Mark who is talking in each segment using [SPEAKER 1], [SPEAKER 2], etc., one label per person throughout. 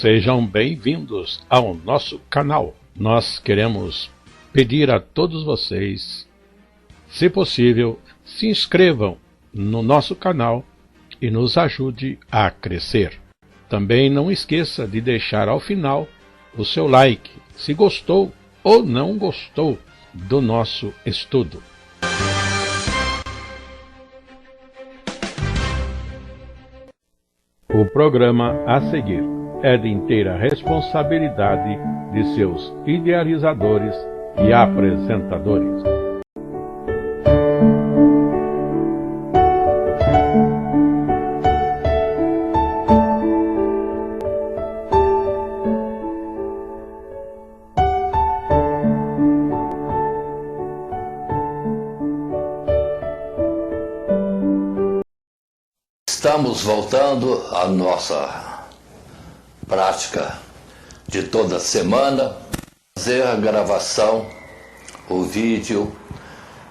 [SPEAKER 1] Sejam bem-vindos ao nosso canal. Nós queremos pedir a todos vocês, se possível, se inscrevam no nosso canal e nos ajude a crescer. Também não esqueça de deixar ao final o seu like, se gostou ou não gostou do nosso estudo. O programa a seguir é de inteira responsabilidade de seus idealizadores e apresentadores.
[SPEAKER 2] Estamos voltando à nossa prática de toda semana, fazer a gravação, o vídeo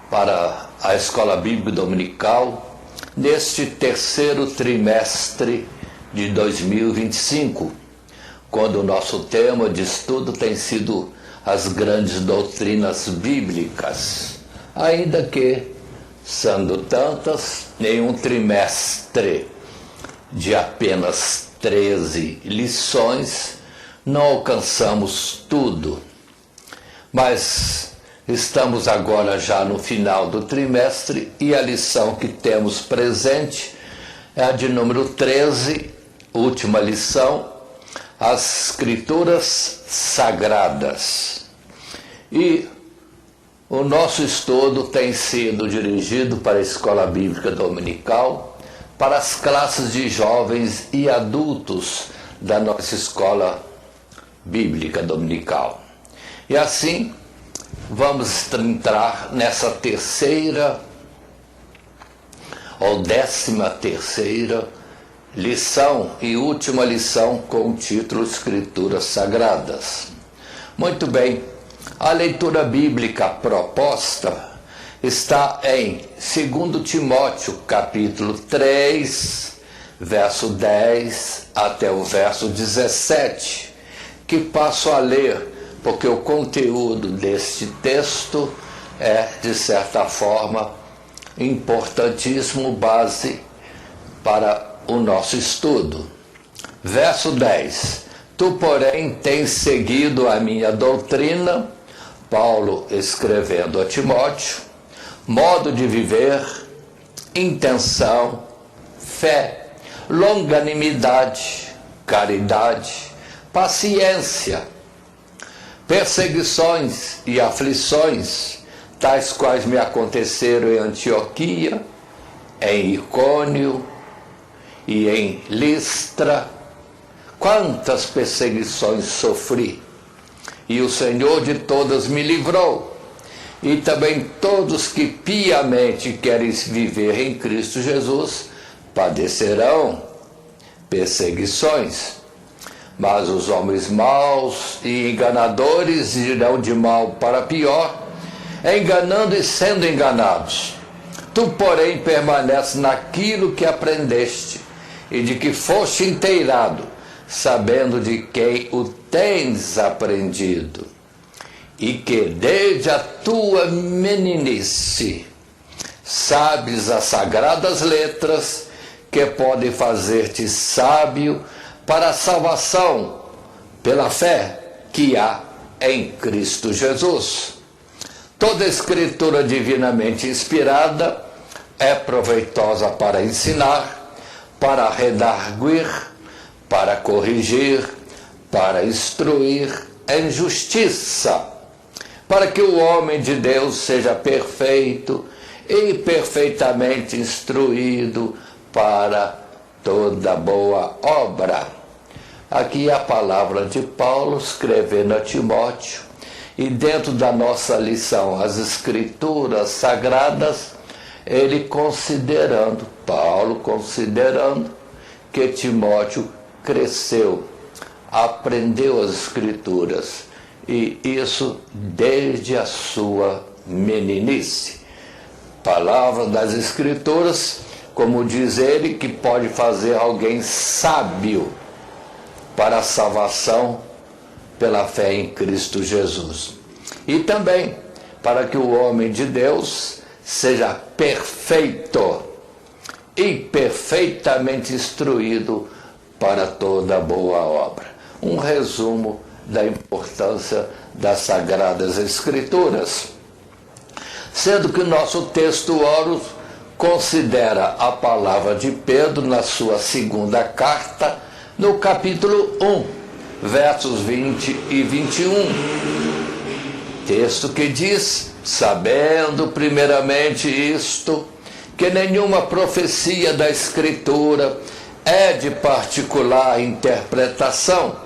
[SPEAKER 2] para a Escola Bíblica Dominical neste terceiro trimestre de 2025, quando o nosso tema de estudo tem sido as grandes doutrinas bíblicas, ainda que, sendo tantas, em um trimestre de apenas 13 lições, não alcançamos tudo. Mas estamos agora já no final do trimestre e a lição que temos presente é a de número 13, última lição, as Escrituras Sagradas. E o nosso estudo tem sido dirigido para a Escola Bíblica Dominical, para as classes de jovens e adultos da nossa Escola Bíblica Dominical. E assim, vamos entrar nessa terceira ou 13ª lição e última lição com o título Escrituras Sagradas. Muito bem. A leitura bíblica proposta está em 2 Timóteo, capítulo 3, verso 10 até o verso 17, que passo a ler, porque o conteúdo deste texto é, de certa forma, importantíssimo, base para o nosso estudo. Verso 10. Tu, porém, tens seguido a minha doutrina, Paulo escrevendo a Timóteo, modo de viver, intenção, fé, longanimidade, caridade, paciência, perseguições e aflições, tais quais me aconteceram em Antioquia, em Icônio e em Listra. Quantas perseguições sofri, e o Senhor de todas me livrou. E também todos que piamente querem viver em Cristo Jesus padecerão perseguições. Mas os homens maus e enganadores irão de mal para pior, enganando e sendo enganados. Tu, porém, permaneces naquilo que aprendeste e de que foste inteirado, sabendo de quem o tens aprendido, e que desde a tua meninice sabes as sagradas letras que podem fazer-te sábio para a salvação pela fé que há em Cristo Jesus. Toda escritura divinamente inspirada é proveitosa para ensinar, para redarguir, para corrigir, para instruir em justiça, para que o homem de Deus seja perfeito e perfeitamente instruído para toda boa obra. Aqui a palavra de Paulo escrevendo a Timóteo, e dentro da nossa lição, as Escrituras Sagradas, Paulo considerando que Timóteo cresceu, aprendeu as Escrituras, e isso desde a sua meninice. Palavra das Escrituras, como diz ele, que pode fazer alguém sábio para a salvação pela fé em Cristo Jesus. E também para que o homem de Deus seja perfeito e perfeitamente instruído para toda boa obra. Um resumo da importância das Sagradas Escrituras. Sendo que o nosso texto oro considera a palavra de Pedro na sua segunda carta, no capítulo 1, versos 20 e 21. Texto que diz: sabendo primeiramente isto, que nenhuma profecia da Escritura é de particular interpretação,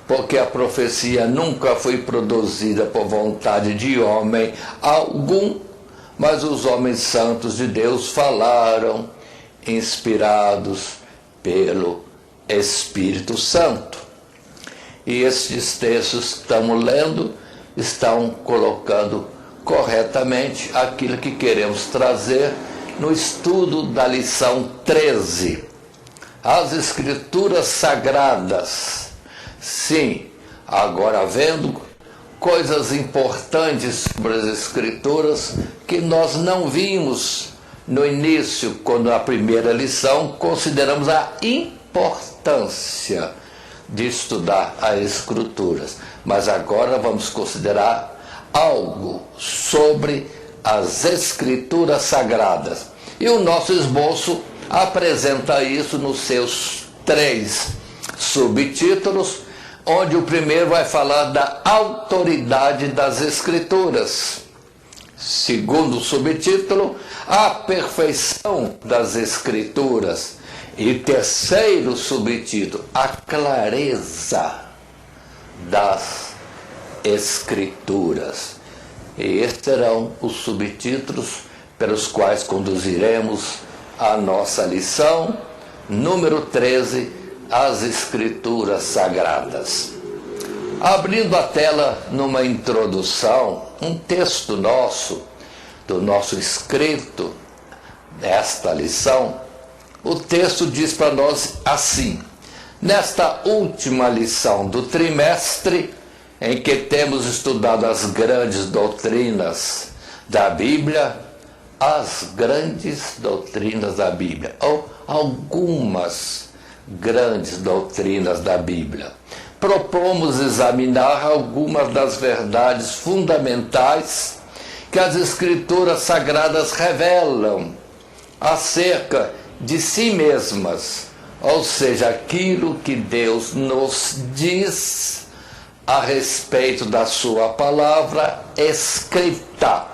[SPEAKER 2] porque a profecia nunca foi produzida por vontade de homem algum, mas os homens santos de Deus falaram, inspirados pelo Espírito Santo. E estes textos que estamos lendo estão colocando corretamente aquilo que queremos trazer no estudo da lição 13. As Escrituras Sagradas. Sim, agora vendo coisas importantes sobre as Escrituras que nós não vimos no início, quando na primeira lição consideramos a importância de estudar as Escrituras. Mas agora vamos considerar algo sobre as Escrituras Sagradas. E o nosso esboço apresenta isso nos seus 3 subtítulos, onde o primeiro vai falar da autoridade das Escrituras. Segundo subtítulo, a perfeição das Escrituras. E terceiro subtítulo, a clareza das Escrituras. E estes serão os subtítulos pelos quais conduziremos a nossa lição número 13, as Escrituras Sagradas. Abrindo a tela numa introdução, um texto nosso, do nosso escrito desta lição, o texto diz para nós assim: nesta última lição do trimestre, em que temos estudado as grandes doutrinas da Bíblia, as grandes doutrinas da Bíblia, ou algumas grandes doutrinas da Bíblia, propomos examinar algumas das verdades fundamentais que as Escrituras Sagradas revelam acerca de si mesmas, ou seja, aquilo que Deus nos diz a respeito da sua palavra escrita,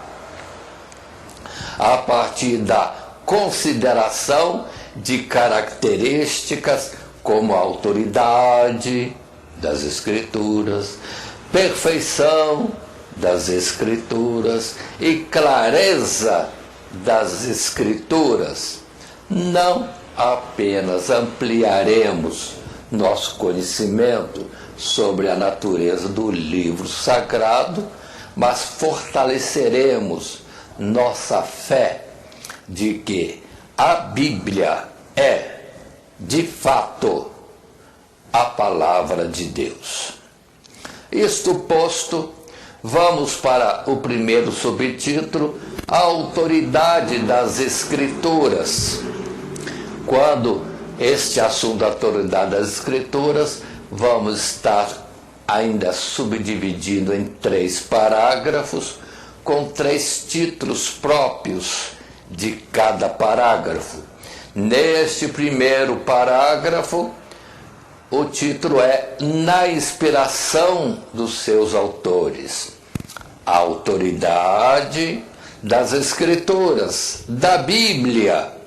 [SPEAKER 2] a partir da consideração de características como a autoridade das Escrituras, perfeição das Escrituras e clareza das Escrituras. Não apenas ampliaremos nosso conhecimento sobre a natureza do livro sagrado, mas fortaleceremos nossa fé de que a Bíblia é, de fato, a palavra de Deus. Isto posto, vamos para o primeiro subtítulo, a autoridade das Escrituras. Quando este assunto da autoridade das Escrituras, vamos estar ainda subdividindo em 3 parágrafos, com 3 títulos próprios de cada parágrafo. Neste primeiro parágrafo, o título é Na inspiração dos seus autores. A autoridade das Escrituras, da Bíblia,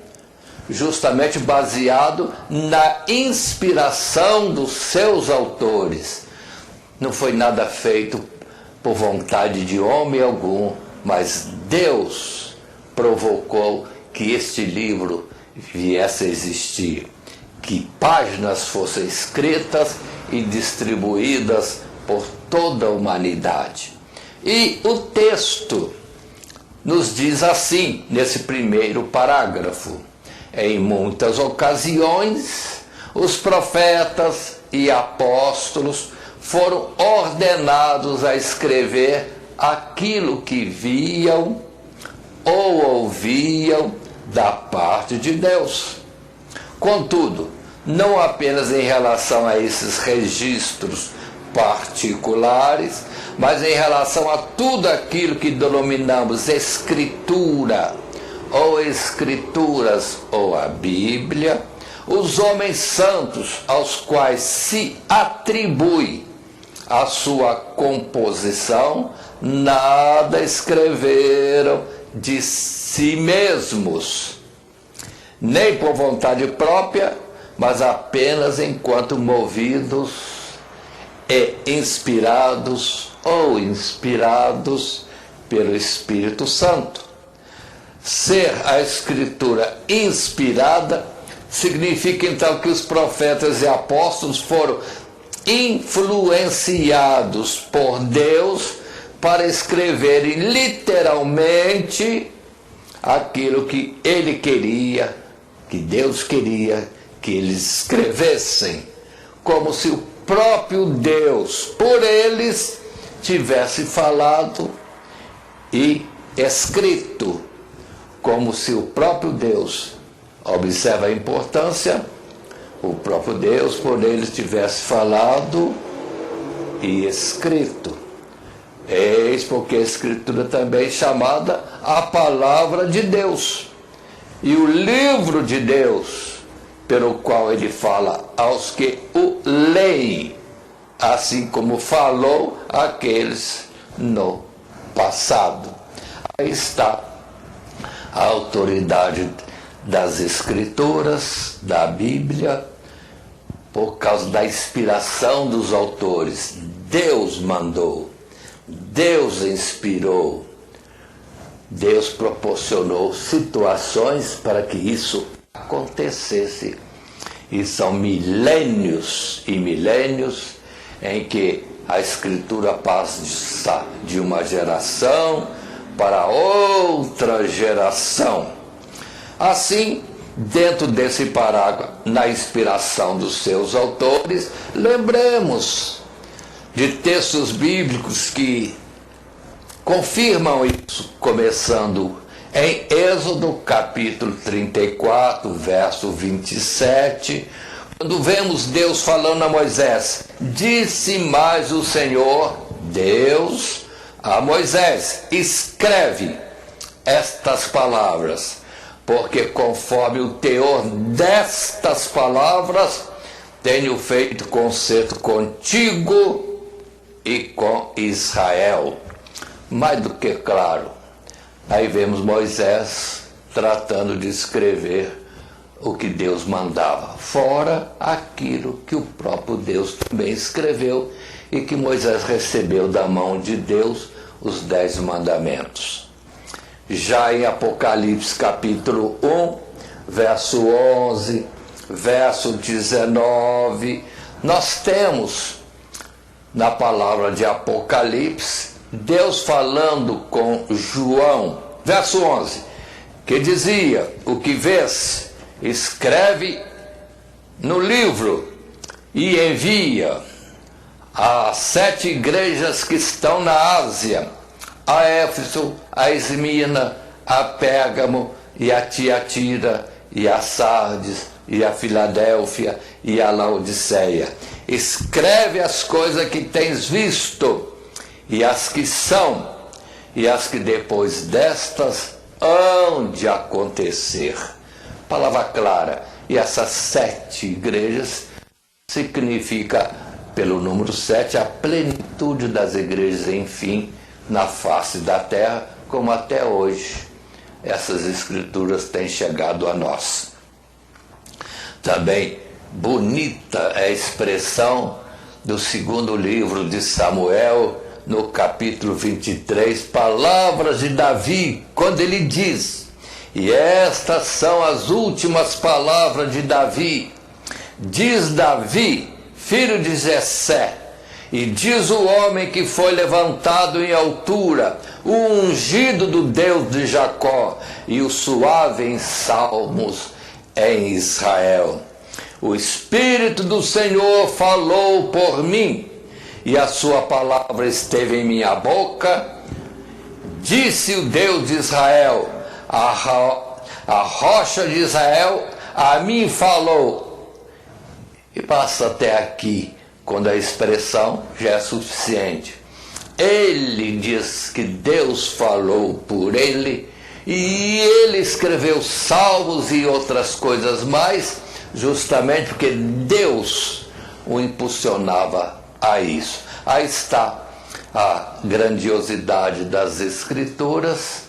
[SPEAKER 2] justamente baseado na inspiração dos seus autores. Não foi nada feito por vontade de homem algum, mas Deus provocou que este livro viesse a existir, que páginas fossem escritas e distribuídas por toda a humanidade. E o texto nos diz assim, nesse primeiro parágrafo: em muitas ocasiões, os profetas e apóstolos foram ordenados a escrever aquilo que viam ou ouviam da parte de Deus. Contudo, não apenas em relação a esses registros particulares, mas em relação a tudo aquilo que denominamos Escritura, ou Escrituras, ou a Bíblia, os homens santos aos quais se atribui a sua composição, nada escreveram de si mesmos, nem por vontade própria, mas apenas enquanto movidos e inspirados ou inspirados pelo Espírito Santo. Ser a Escritura inspirada significa então que os profetas e apóstolos foram influenciados por Deus para escreverem literalmente aquilo que Ele queria, que Deus queria que eles escrevessem, como se o próprio Deus, por eles, tivesse falado e escrito, como se o próprio Deus, observa a importância, o próprio Deus por eles tivesse falado e escrito. Eis porque a Escritura também é chamada a Palavra de Deus, e o livro de Deus, pelo qual ele fala aos que o leem, assim como falou àqueles no passado. Aí está a autoridade das Escrituras, da Bíblia, por causa da inspiração dos autores. Deus mandou, Deus inspirou, Deus proporcionou situações para que isso acontecesse. E são milênios e milênios em que a Escritura passa de uma geração para outra geração. Assim, dentro desse parágrafo, na inspiração dos seus autores, lembremos de textos bíblicos que confirmam isso, começando em Êxodo capítulo 34, verso 27, quando vemos Deus falando a Moisés: disse mais o Senhor Deus a Moisés: escreve estas palavras, porque conforme o teor destas palavras tenho feito concerto contigo e com Israel. Mais do que claro, aí vemos Moisés tratando de escrever o que Deus mandava, fora aquilo que o próprio Deus também escreveu e que Moisés recebeu da mão de Deus, os 10 mandamentos. Já em Apocalipse capítulo 1, verso 11, verso 19, nós temos na palavra de Apocalipse Deus falando com João, verso 11, que dizia: o que vês, escreve no livro e envia às 7 igrejas que estão na Ásia, a Éfeso, a Esmirna, a Pérgamo e a Tiatira e a Sardes e a Filadélfia e a Laodiceia. Escreve as coisas que tens visto e as que são e as que depois destas hão de acontecer. Palavra clara. E essas 7 igrejas significa, pelo número 7, a plenitude das igrejas, enfim, na face da terra, como até hoje essas escrituras têm chegado a nós. Também bonita é a expressão do 2º livro de Samuel, no capítulo 23, palavras de Davi, quando ele diz: e estas são as últimas palavras de Davi. Diz Davi, filho de Jessé, e diz o homem que foi levantado em altura, o ungido do Deus de Jacó, e o suave em salmos em Israel. O Espírito do Senhor falou por mim, e a sua palavra esteve em minha boca. Disse o Deus de Israel, a rocha de Israel, a mim falou. E passa até aqui, quando a expressão já é suficiente. Ele diz que Deus falou por ele, e ele escreveu salmos e outras coisas mais, justamente porque Deus o impulsionava a isso. Aí está a grandiosidade das Escrituras,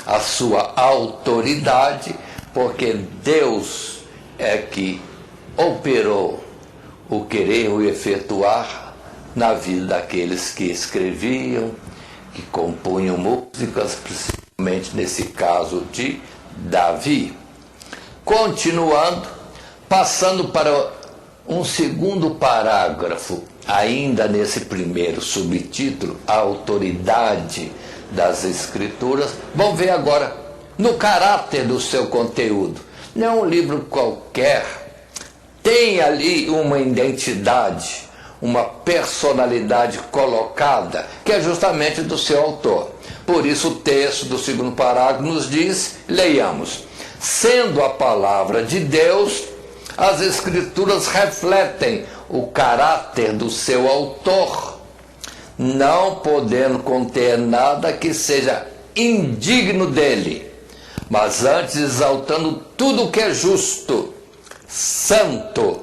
[SPEAKER 2] a sua autoridade, porque Deus é que operou o querer, o efetuar na vida daqueles que escreviam, que compunham músicas, principalmente nesse caso de Davi. Continuando, passando para um segundo parágrafo, ainda nesse primeiro subtítulo, a autoridade das Escrituras, vamos ver agora no caráter do seu conteúdo. Não é um livro qualquer, tem ali uma identidade, uma personalidade colocada, que é justamente do seu autor. Por isso o texto do segundo parágrafo nos diz, leiamos: sendo a palavra de Deus, as Escrituras refletem o caráter do seu autor, não podendo conter nada que seja indigno dele, mas antes exaltando tudo o que é justo, santo,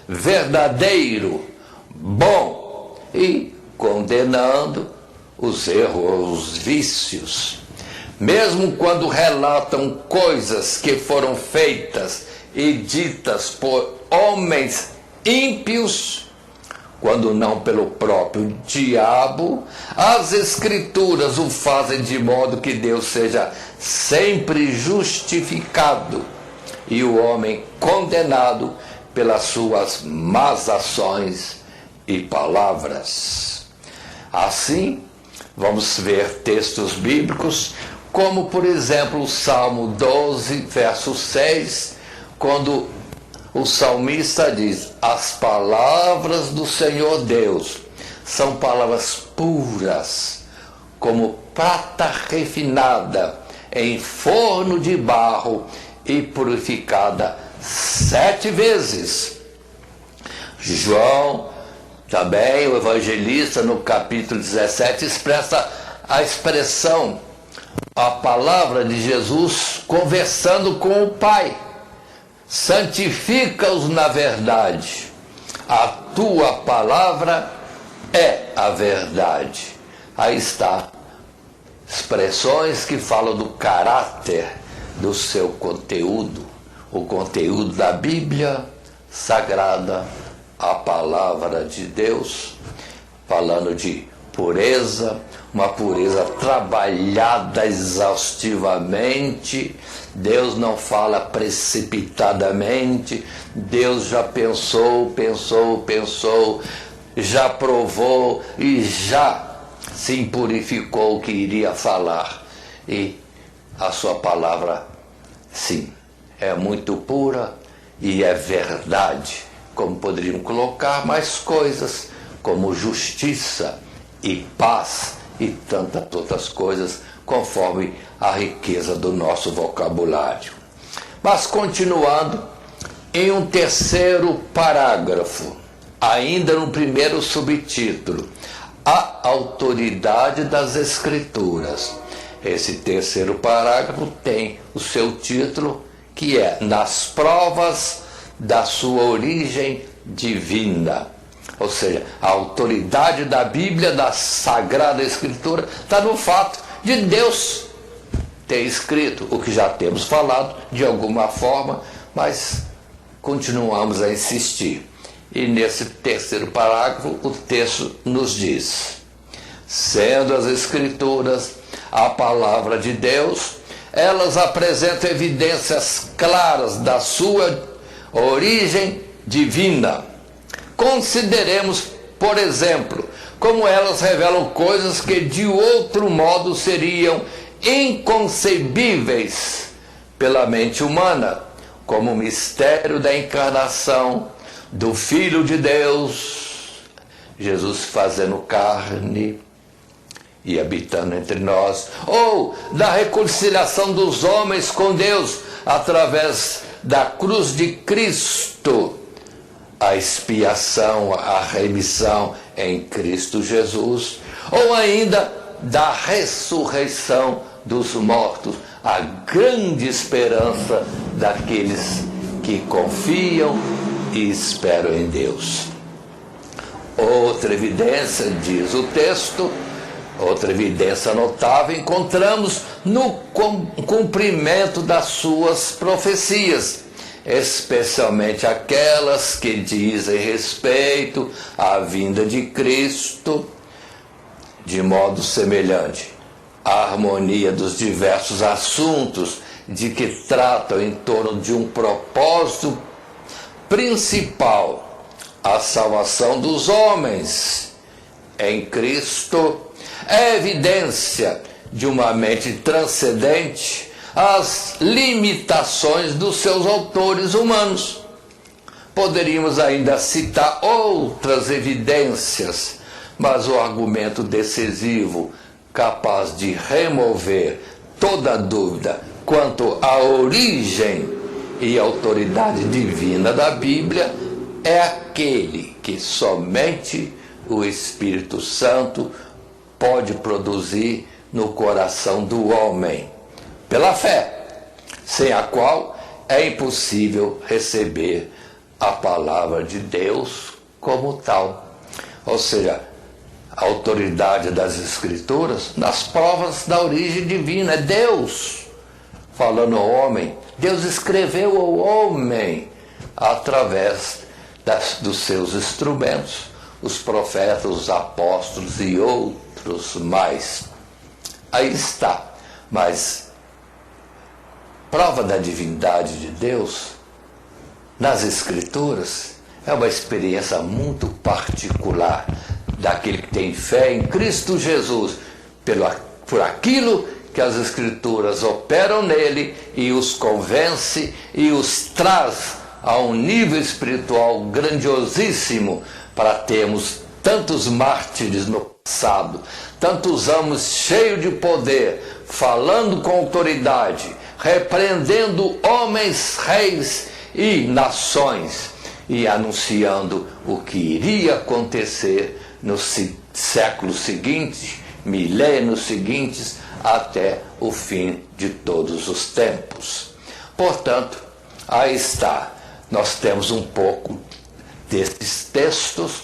[SPEAKER 2] verdadeiro, bom, e condenando os erros, os vícios. Mesmo quando relatam coisas que foram feitas e ditas por homens ímpios, quando não pelo próprio diabo, as Escrituras o fazem de modo que Deus seja sempre justificado e o homem condenado pelas suas más ações e palavras. Assim, vamos ver textos bíblicos, como por exemplo o Salmo 12, verso 6, quando o salmista diz: as palavras do Senhor Deus são palavras puras, como prata refinada em forno de barro e purificada 7 vezes. João, também o evangelista, no capítulo 17, expressa a expressão, a palavra de Jesus conversando com o Pai: santifica-os na verdade, a tua palavra é a verdade. Aí está, expressões que falam do caráter do seu conteúdo, o conteúdo da Bíblia Sagrada, a palavra de Deus, falando de pureza, uma pureza trabalhada exaustivamente. Deus não fala precipitadamente, Deus já pensou, já provou e já se impurificou o que iria falar. E a sua palavra, sim, é muito pura e é verdade, como poderiam colocar mais coisas, como justiça e paz e tantas outras coisas, conforme a riqueza do nosso vocabulário. Mas continuando, em um terceiro parágrafo, ainda no primeiro subtítulo, a autoridade das Escrituras. Esse terceiro parágrafo tem o seu título, que é nas provas da sua origem divina. Ou seja, a autoridade da Bíblia, da Sagrada Escritura, está no fato de Deus ter escrito, o que já temos falado de alguma forma, mas continuamos a insistir. E nesse terceiro parágrafo o texto nos diz: sendo as Escrituras a palavra de Deus, elas apresentam evidências claras da sua origem divina. Consideremos, por exemplo, como elas revelam coisas que de outro modo seriam inconcebíveis pela mente humana, como o mistério da encarnação, do Filho de Deus, Jesus fazendo carne e habitando entre nós, ou da reconciliação dos homens com Deus através da cruz de Cristo, a expiação, a remissão em Cristo Jesus, ou ainda da ressurreição dos mortos, a grande esperança daqueles que confiam e esperam em Deus. Outra evidência, diz o texto, outra evidência notável, encontramos no cumprimento das suas profecias, especialmente aquelas que dizem respeito à vinda de Cristo, de modo semelhante à harmonia dos diversos assuntos de que tratam em torno de um propósito principal, a salvação dos homens em Cristo, é evidência de uma mente transcendente às limitações dos seus autores humanos. Poderíamos ainda citar outras evidências, mas o argumento decisivo, capaz de remover toda dúvida quanto à origem e autoridade divina da Bíblia, é aquele que somente o Espírito Santo pode produzir no coração do homem, pela fé, sem a qual é impossível receber a palavra de Deus como tal. Ou seja, a autoridade das Escrituras nas provas da origem divina. É Deus falando ao homem. Deus escreveu ao homem através dos seus instrumentos, os profetas, os apóstolos e outros mais. Aí está. Mas prova da divindade de Deus nas Escrituras é uma experiência muito particular daquele que tem fé em Cristo Jesus, por aquilo que as Escrituras operam nele e os convence e os traz a um nível espiritual grandiosíssimo, para termos tantos mártires no passado, tantos homens cheios de poder, falando com autoridade, repreendendo homens, reis e nações, e anunciando o que iria acontecer nos séculos seguintes, milênios seguintes, até o fim de todos os tempos. Portanto, aí está. Nós temos um pouco desses textos,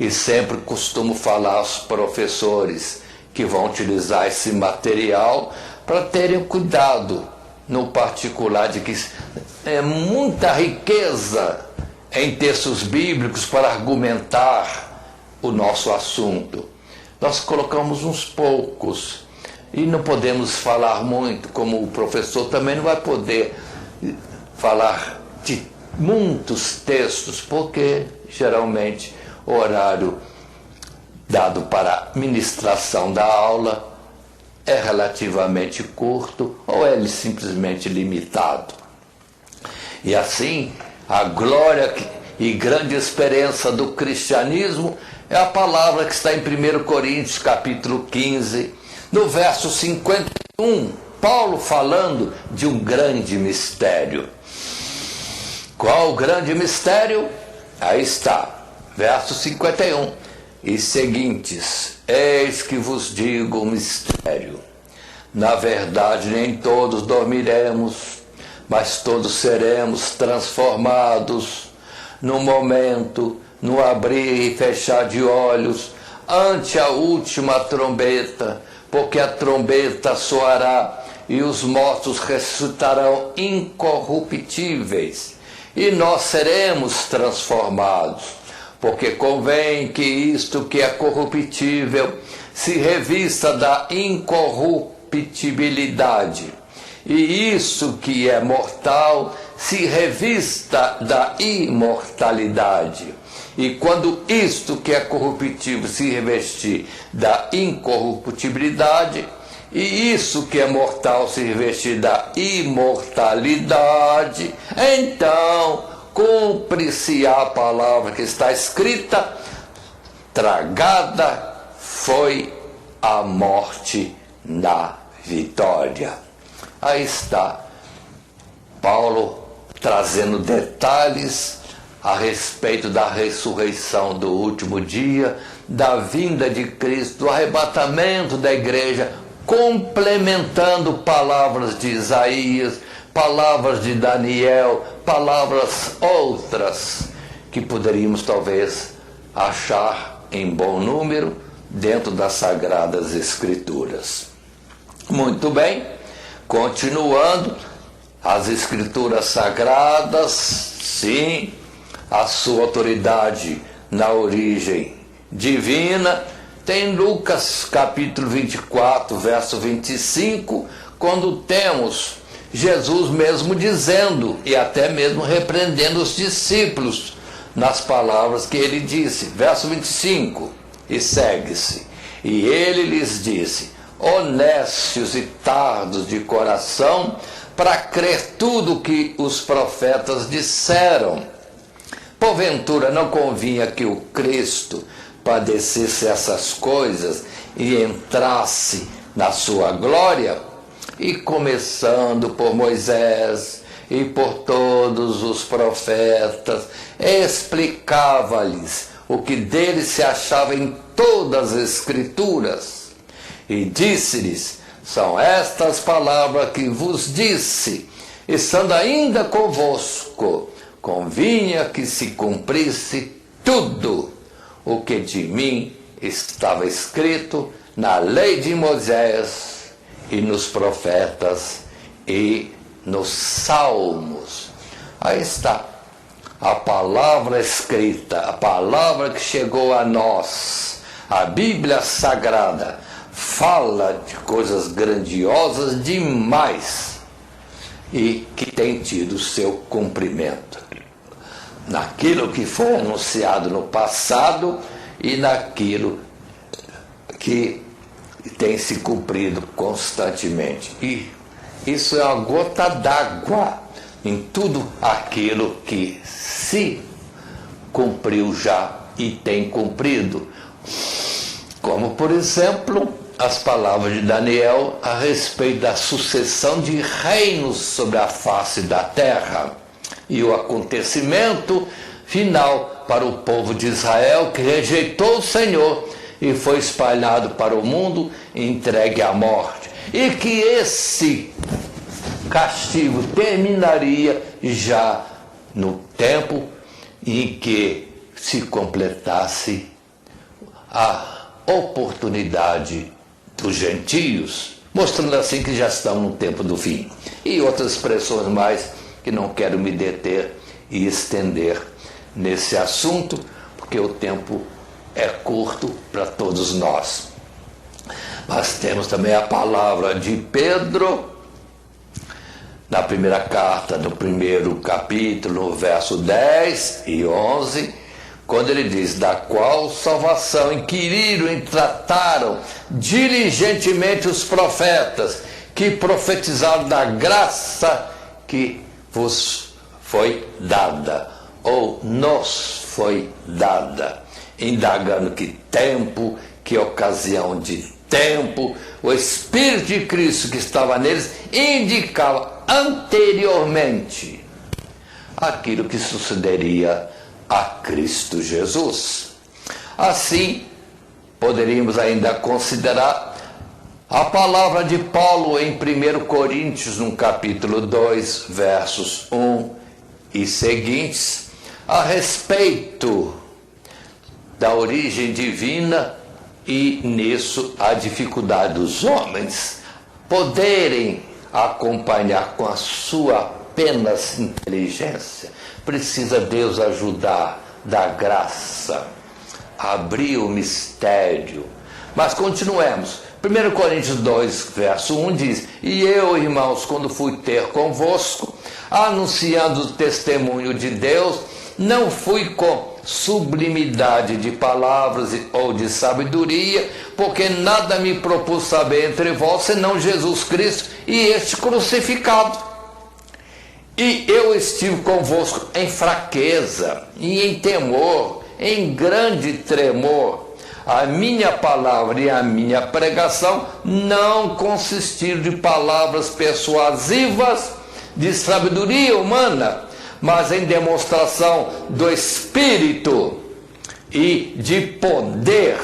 [SPEAKER 2] e sempre costumo falar aos professores que vão utilizar esse material para terem cuidado, no particular, de que é muita riqueza em textos bíblicos para argumentar o nosso assunto. Nós colocamos uns poucos e não podemos falar muito, como o professor também não vai poder falar de muitos textos, porque geralmente o horário dado para ministração da aula é relativamente curto ou é simplesmente limitado. E assim, a glória e grande esperança do cristianismo é a palavra que está em 1 Coríntios capítulo 15, no verso 51, Paulo falando de um grande mistério. Qual o grande mistério? Aí está, verso 51 e seguintes: eis que vos digo um mistério. Na verdade, nem todos dormiremos, mas todos seremos transformados no momento, no abrir e fechar de olhos, ante a última trombeta, porque a trombeta soará e os mortos ressuscitarão incorruptíveis, e nós seremos transformados, porque convém que isto que é corruptível se revista da incorruptibilidade, e isso que é mortal se revista da imortalidade. E quando isto que é corruptível se revestir da incorruptibilidade, e isso que é mortal se revestir da imortalidade, então cumpre-se a palavra que está escrita, tragada foi a morte na vitória. Aí está Paulo trazendo detalhes a respeito da ressurreição do último dia, da vinda de Cristo, do arrebatamento da igreja, complementando palavras de Isaías, palavras de Daniel, palavras outras que poderíamos talvez achar em bom número dentro das Sagradas Escrituras. Muito bem, continuando, as Escrituras Sagradas, sim, a sua autoridade na origem divina, tem Lucas capítulo 24, verso 25, quando temos Jesus mesmo dizendo, e até mesmo repreendendo os discípulos, nas palavras que ele disse, verso 25, e segue-se, e ele lhes disse, honestos e tardos de coração, para crer tudo o que os profetas disseram. Porventura não convinha que o Cristo padecesse essas coisas e entrasse na sua glória? E começando por Moisés e por todos os profetas, explicava-lhes o que dele se achava em todas as Escrituras. E disse-lhes, são estas palavras que vos disse, estando ainda convosco, convinha que se cumprisse tudo o que de mim estava escrito na lei de Moisés e nos profetas e nos salmos. Aí está a palavra escrita, a palavra que chegou a nós, a Bíblia Sagrada, fala de coisas grandiosas demais e que tem tido seu cumprimento naquilo que foi anunciado no passado e naquilo que tem se cumprido constantemente. E isso é uma gota d'água em tudo aquilo que se cumpriu já e tem cumprido. Como, por exemplo, as palavras de Daniel a respeito da sucessão de reinos sobre a face da terra e o acontecimento final para o povo de Israel que rejeitou o Senhor e foi espalhado para o mundo e entregue à morte. E que esse castigo terminaria já no tempo em que se completasse a oportunidade dos gentios, mostrando assim que já estão no tempo do fim. E outras expressões mais que não quero me deter e estender nesse assunto, porque o tempo é curto para todos nós. Mas temos também a palavra de Pedro, na primeira carta, no primeiro capítulo, no verso 10 e 11, quando ele diz, da qual salvação inquiriram e trataram diligentemente os profetas, que profetizaram da graça que vos foi dada, ou nos foi dada, indagando que tempo, que ocasião de tempo, o Espírito de Cristo que estava neles indicava anteriormente aquilo que sucederia a Cristo Jesus. Assim, poderíamos ainda considerar a palavra de Paulo em 1 Coríntios, no capítulo 2, versos 1 e seguintes, a respeito da origem divina e, nisso, a dificuldade dos homens poderem acompanhar com a sua apenas inteligência. Precisa Deus ajudar, dar graça, abrir o mistério. Mas continuemos. 1 Coríntios 2, verso 1 diz, e eu, irmãos, quando fui ter convosco, anunciando o testemunho de Deus, não fui com sublimidade de palavras ou de sabedoria, porque nada me propus saber entre vós, senão Jesus Cristo e este crucificado. E eu estive convosco em fraqueza e em temor, em grande tremor. A minha palavra e a minha pregação não consistiram de palavras persuasivas de sabedoria humana, mas em demonstração do Espírito e de poder,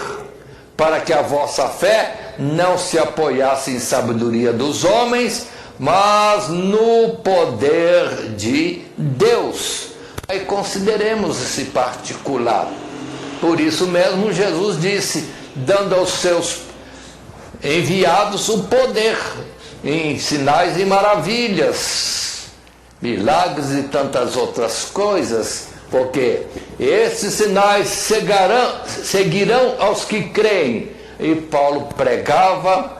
[SPEAKER 2] para que a vossa fé não se apoiasse em sabedoria dos homens, mas no poder de Deus. Aí consideremos esse particular. Por isso mesmo Jesus disse, dando aos seus enviados o poder em sinais e maravilhas, milagres e tantas outras coisas, porque esses sinais seguirão aos que creem. E Paulo pregava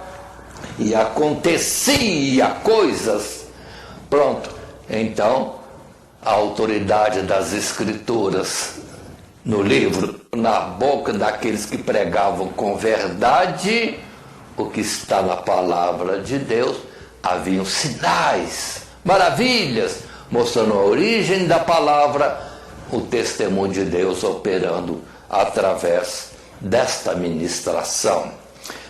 [SPEAKER 2] e acontecia coisas. Pronto, então a autoridade das Escrituras no livro, na boca daqueles que pregavam com verdade o que está na palavra de Deus, haviam sinais, maravilhas, mostrando a origem da palavra, o testemunho de Deus operando através desta ministração.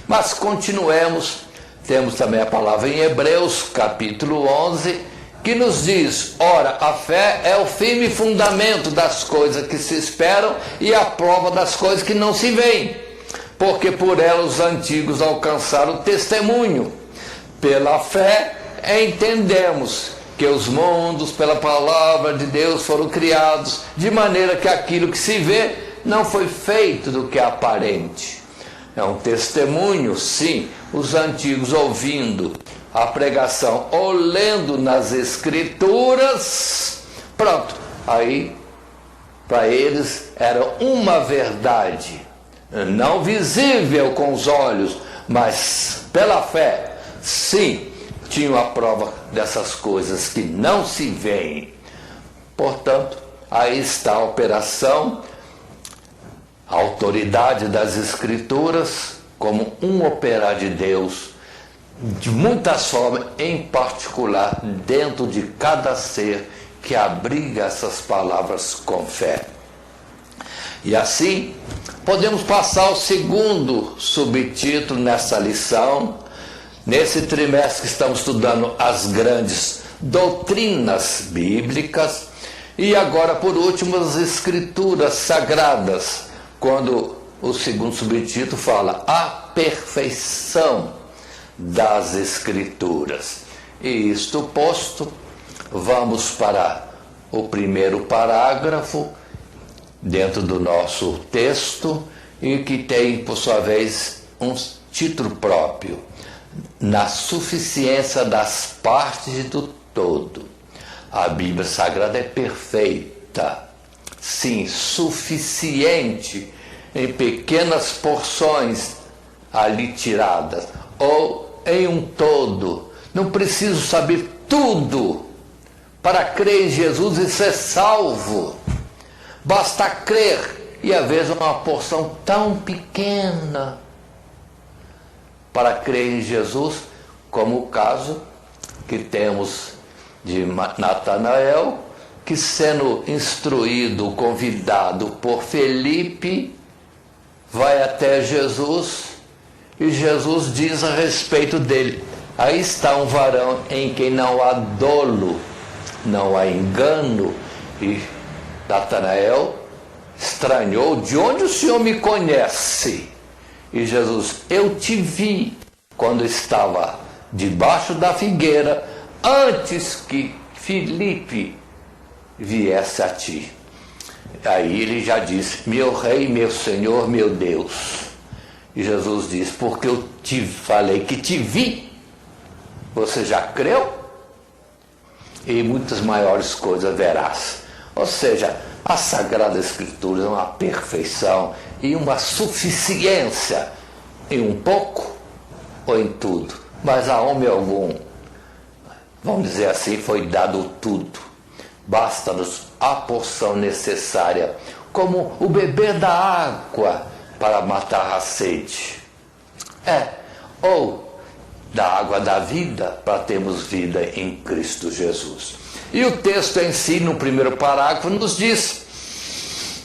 [SPEAKER 2] Mas continuemos, temos também a palavra em Hebreus, capítulo 11, que nos diz, ora, a fé é o firme fundamento das coisas que se esperam e a prova das coisas que não se veem, porque por ela os antigos alcançaram o testemunho. Pela fé entendemos que os mundos, pela palavra de Deus, foram criados, de maneira que aquilo que se vê não foi feito do que é aparente. É um testemunho, sim, os antigos ouvindo a pregação ou lendo nas Escrituras, pronto, aí para eles era uma verdade, não visível com os olhos, mas pela fé, sim, tinham a prova dessas coisas que não se veem. Portanto, aí está a operação, a autoridade das Escrituras como um operar de Deus, de muitas formas, em particular dentro de cada ser que abriga essas palavras com fé. E assim, podemos passar ao segundo subtítulo nessa lição, nesse trimestre que estamos estudando as grandes doutrinas bíblicas, e agora, por último, as Escrituras Sagradas, quando o segundo subtítulo fala a perfeição das Escrituras. E isto posto, vamos para o primeiro parágrafo dentro do nosso texto, e que tem, por sua vez, um título próprio: na suficiência das partes do todo. A Bíblia Sagrada é perfeita, sim, suficiente em pequenas porções ali tiradas, ou em um todo. Não preciso saber tudo para crer em Jesus e ser salvo. Basta crer, e às vezes uma porção tão pequena para crer em Jesus, como o caso que temos de Natanael, que sendo instruído, convidado por Felipe, vai até Jesus, e Jesus diz a respeito dele: aí está um varão em quem não há dolo, não há engano. E Natanael estranhou: de onde o Senhor me conhece? E Jesus: eu te vi quando estava debaixo da figueira, antes que Felipe viesse a ti. Aí ele já disse: meu rei, meu Senhor, meu Deus. E Jesus diz: porque eu te falei que te vi, você já creu? E muitas maiores coisas verás. Ou seja, a Sagrada Escritura é uma perfeição e uma suficiência em um pouco ou em tudo. Mas a homem algum, vamos dizer assim, foi dado tudo. Basta-nos a porção necessária, como o beber da água para matar a sede. Ou da água da vida para termos vida em Cristo Jesus. E o texto em si, no primeiro parágrafo, nos diz: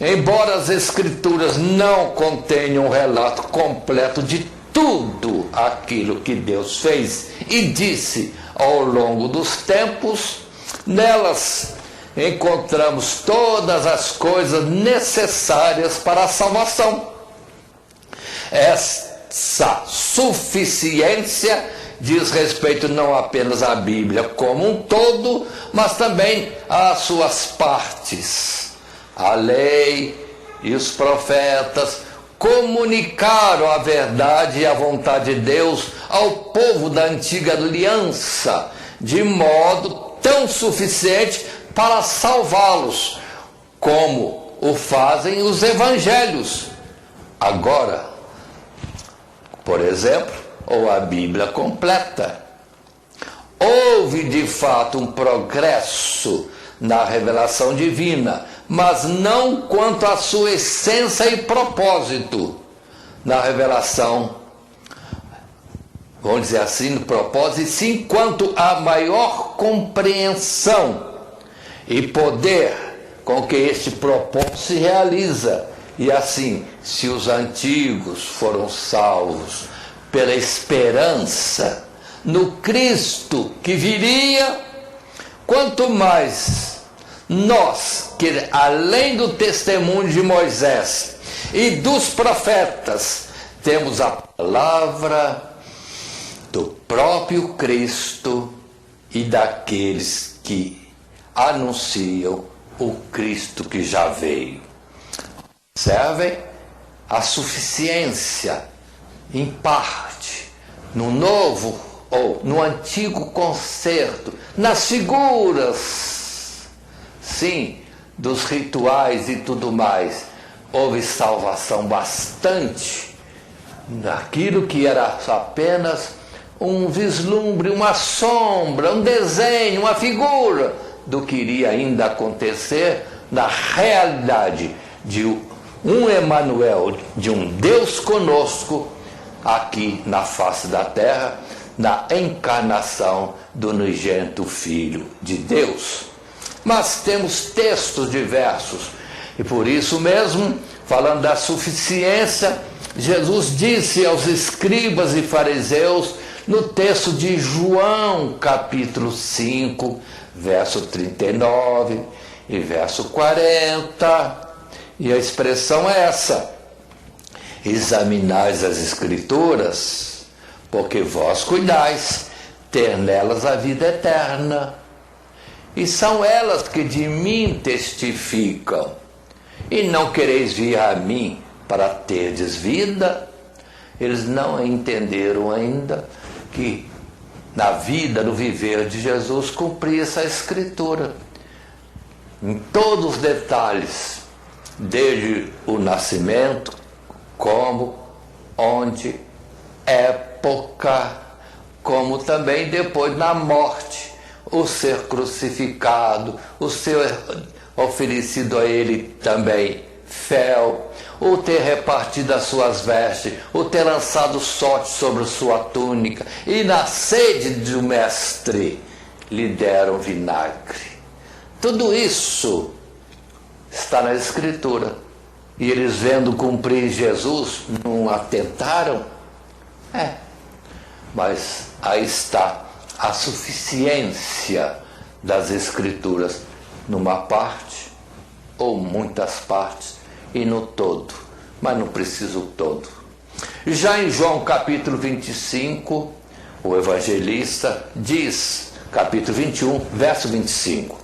[SPEAKER 2] embora as Escrituras não contenham um relato completo de tudo aquilo que Deus fez e disse ao longo dos tempos, nelas encontramos todas as coisas necessárias para a salvação. Essa suficiência diz respeito não apenas à Bíblia como um todo, mas também às suas partes. A lei e os profetas comunicaram a verdade e a vontade de Deus ao povo da antiga aliança, de modo tão suficiente para salvá-los, como o fazem os evangelhos. Agora, por exemplo, ou a Bíblia completa. Houve de fato um progresso na revelação divina, mas não quanto à sua essência e propósito. Na revelação, vamos dizer assim, no propósito, e sim quanto à maior compreensão e poder com que este propósito se realiza. E assim, se os antigos foram salvos pela esperança no Cristo que viria, quanto mais nós, que além do testemunho de Moisés e dos profetas, temos a palavra do próprio Cristo e daqueles que anunciam o Cristo que já veio. Observem a suficiência, em parte, no novo ou no antigo concerto, nas figuras, sim, dos rituais e tudo mais. Houve salvação bastante naquilo que era apenas um vislumbre, uma sombra, um desenho, uma figura do que iria ainda acontecer na realidade de um Emanuel, de um Deus conosco aqui na face da terra, na encarnação do unigênito Filho de Deus. Mas temos textos diversos e por isso mesmo, falando da suficiência, Jesus disse aos escribas e fariseus no texto de João capítulo 5, verso 39 e verso 40, e a expressão é essa: examinais as Escrituras, porque vós cuidais ter nelas a vida eterna, e são elas que de mim testificam, e não quereis vir a mim para terdes vida. Eles não entenderam ainda que na vida, no viver de Jesus, cumpria essa Escritura em todos os detalhes, desde o nascimento, como, onde, época, como também depois na morte, o ser crucificado, o ser oferecido a ele também fel, o ter repartido as suas vestes, o ter lançado sorte sobre sua túnica, e na sede do mestre lhe deram vinagre. Tudo isso está na Escritura. E eles, vendo cumprir Jesus, não atentaram? Mas aí está a suficiência das Escrituras, numa parte ou muitas partes, e no todo, mas não precisa o todo. Já em João capítulo 25, o evangelista diz, capítulo 21, verso 25: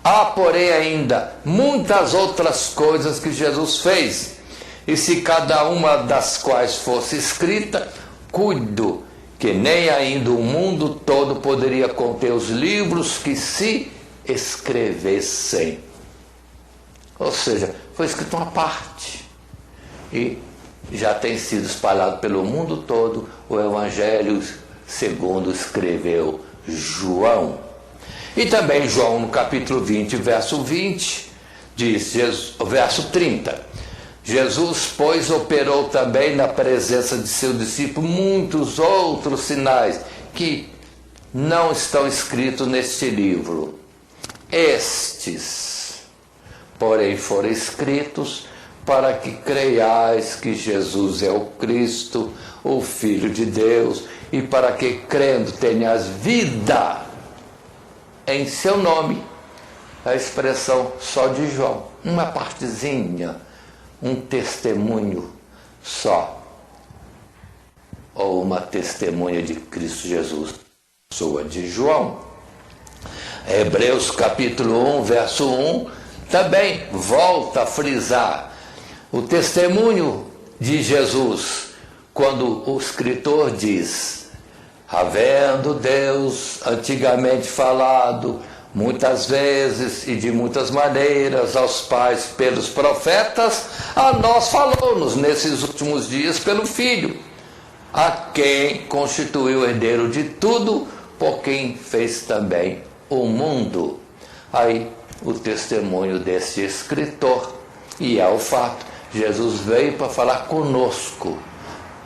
[SPEAKER 2] há, porém, ainda muitas outras coisas que Jesus fez, e se cada uma das quais fosse escrita, cuido que nem ainda o mundo todo poderia conter os livros que se escrevessem. Ou seja, foi escrito uma parte, e já tem sido espalhado pelo mundo todo o Evangelho segundo escreveu João. E também João, no capítulo 20, verso 20, diz, verso 30, Jesus, pois, operou também na presença de seus discípulos muitos outros sinais que não estão escritos neste livro. Estes, porém, foram escritos para que creiais que Jesus é o Cristo, o Filho de Deus, e para que, crendo, tenhas vida em seu nome. A expressão só de João, uma partezinha, um testemunho só, ou uma testemunha de Cristo Jesus, pessoa de João. Hebreus capítulo 1, verso 1, também volta a frisar o testemunho de Jesus, quando o escritor diz: havendo Deus antigamente falado muitas vezes e de muitas maneiras aos pais pelos profetas, a nós falou-nos nesses últimos dias pelo Filho, a quem constituiu herdeiro de tudo, por quem fez também o mundo. Aí o testemunho desse escritor, e é o fato, Jesus veio para falar conosco,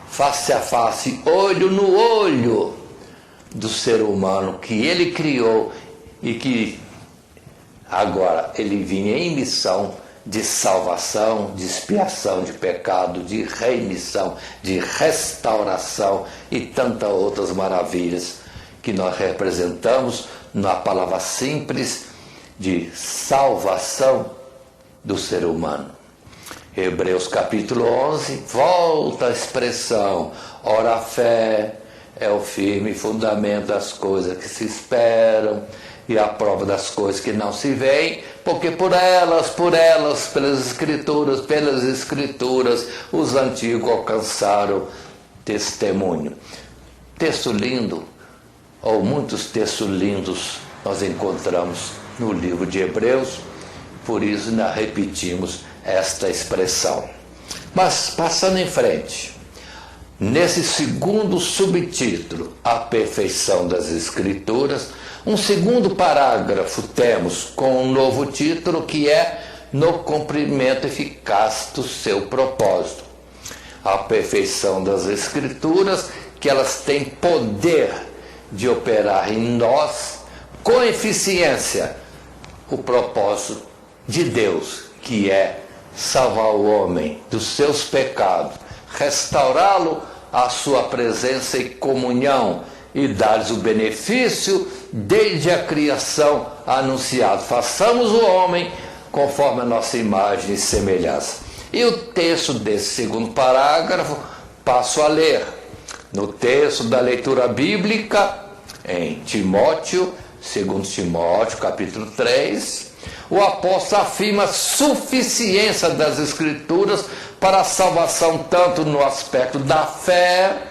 [SPEAKER 2] face a face, olho no olho do ser humano que ele criou e que agora ele vinha em missão de salvação, de expiação de pecado, de remissão, de restauração e tantas outras maravilhas que nós representamos na palavra simples de salvação do ser humano. Hebreus capítulo 11, volta a expressão: ora, a fé é o firme fundamento das coisas que se esperam e a prova das coisas que não se veem, porque pelas escrituras, os antigos alcançaram testemunho. Texto lindo, ou muitos textos lindos, nós encontramos no livro de Hebreus, por isso nós repetimos esta expressão. Mas, passando em frente, nesse segundo subtítulo, a perfeição das Escrituras, um segundo parágrafo temos com um novo título, que é no cumprimento eficaz do seu propósito. A perfeição das Escrituras, que elas têm poder de operar em nós com eficiência o propósito de Deus, que é salvar o homem dos seus pecados, restaurá-lo à sua presença e comunhão e dar-lhes o benefício desde a criação anunciado. Façamos o homem conforme a nossa imagem e semelhança. E o texto desse segundo parágrafo passo a ler. No texto da leitura bíblica, em Timóteo, 2 Timóteo, capítulo 3, o apóstolo afirma a suficiência das Escrituras para a salvação, tanto no aspecto da fé,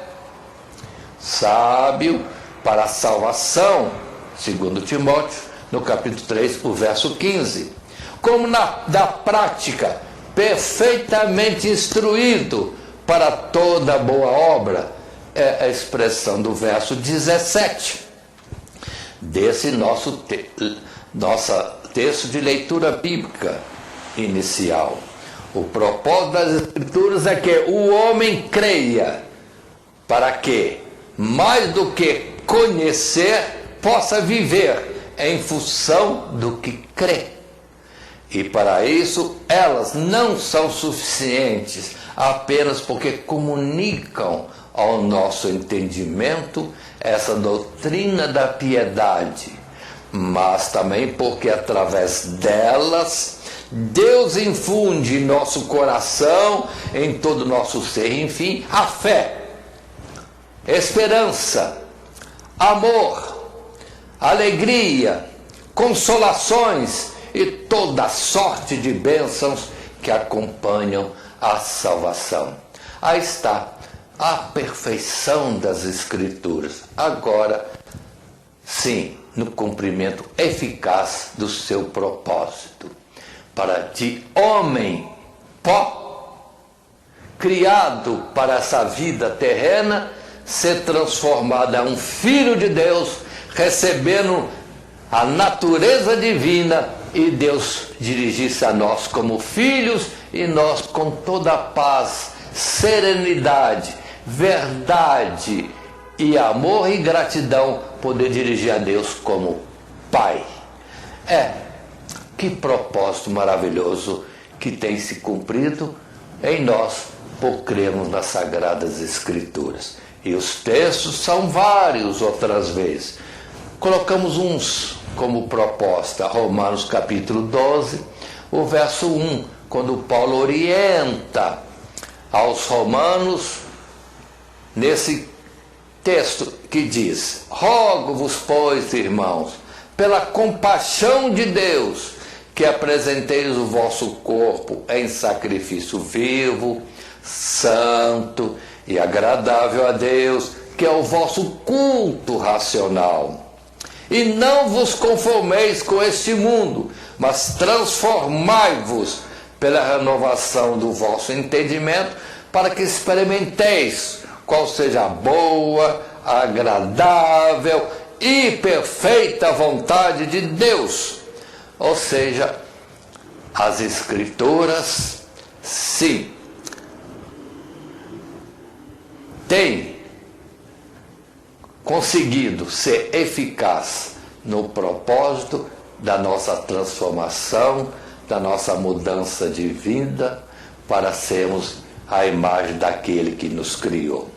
[SPEAKER 2] sábio, para a salvação, segundo Timóteo, no capítulo 3, o verso 15, como da prática, perfeitamente instruído para toda boa obra, é a expressão do verso 17, desse nosso texto de leitura bíblica inicial. O propósito das Escrituras é que o homem creia, para que, mais do que conhecer, possa viver em função do que crê. E para isso, elas não são suficientes apenas porque comunicam ao nosso entendimento essa doutrina da piedade, mas também porque através delas Deus infunde em nosso coração, em todo o nosso ser, enfim, a fé, esperança, amor, alegria, consolações e toda sorte de bênçãos que acompanham a salvação. Aí está a perfeição das Escrituras. Agora, sim, no cumprimento eficaz do seu propósito. Para de homem, pó, criado para essa vida terrena, ser transformado em um filho de Deus, recebendo a natureza divina, e Deus dirigir-se a nós como filhos, e nós com toda a paz, serenidade, verdade e amor e gratidão poder dirigir a Deus como Pai. Que propósito maravilhoso que tem se cumprido em nós por crermos nas Sagradas Escrituras. E os textos são vários outras vezes. Colocamos uns como proposta, Romanos capítulo 12, o verso 1, quando Paulo orienta aos romanos nesse texto que diz: rogo-vos, pois, irmãos, pela compaixão de Deus, que apresenteis o vosso corpo em sacrifício vivo, santo e agradável a Deus, que é o vosso culto racional. E não vos conformeis com este mundo, mas transformai-vos pela renovação do vosso entendimento, para que experimenteis qual seja a boa, agradável e perfeita vontade de Deus. Ou seja, as Escrituras, sim, têm conseguido ser eficaz no propósito da nossa transformação, da nossa mudança de vida, para sermos a imagem daquele que nos criou.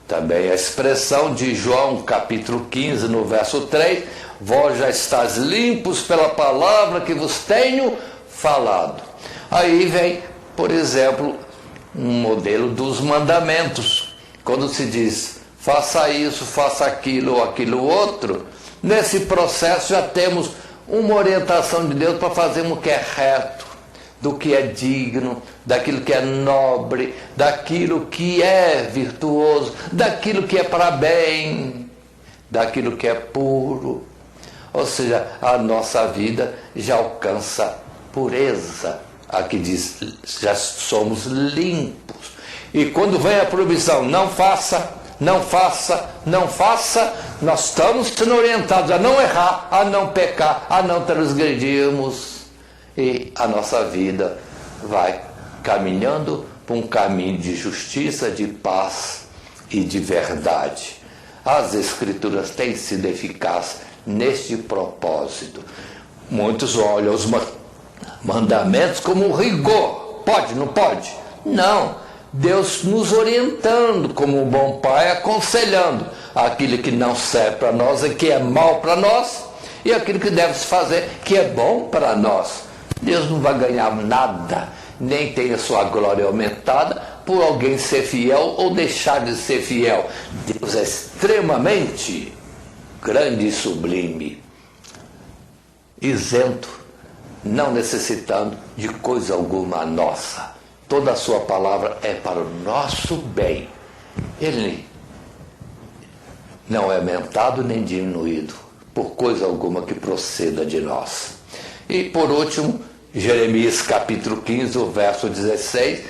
[SPEAKER 2] Também a expressão de João capítulo 15, no verso 3, vós já estáis limpos pela palavra que vos tenho falado. Aí vem, por exemplo, um modelo dos mandamentos. Quando se diz, faça isso, faça aquilo ou aquilo outro, nesse processo já temos uma orientação de Deus para fazermos o que é reto, do que é digno, daquilo que é nobre, daquilo que é virtuoso, daquilo que é para bem, daquilo que é puro. Ou seja, a nossa vida já alcança pureza. Aqui diz, já somos limpos. E quando vem a proibição, não faça, não faça, não faça, nós estamos sendo orientados a não errar, a não pecar, a não transgredirmos. E a nossa vida vai caminhando por um caminho de justiça, de paz e de verdade. As Escrituras têm sido eficazes neste propósito. Muitos olham os mandamentos como um rigor. Pode, não pode? Não. Deus nos orientando como um bom pai, aconselhando aquilo que não serve para nós e que é mal para nós, e aquilo que deve se fazer que é bom para nós. Deus não vai ganhar nada, nem tem a sua glória aumentada por alguém ser fiel ou deixar de ser fiel. Deus é extremamente grande e sublime, isento, não necessitando de coisa alguma nossa. Toda a sua palavra é para o nosso bem. Ele não é aumentado nem diminuído por coisa alguma que proceda de nós. E por último, Jeremias capítulo 15, o verso 16,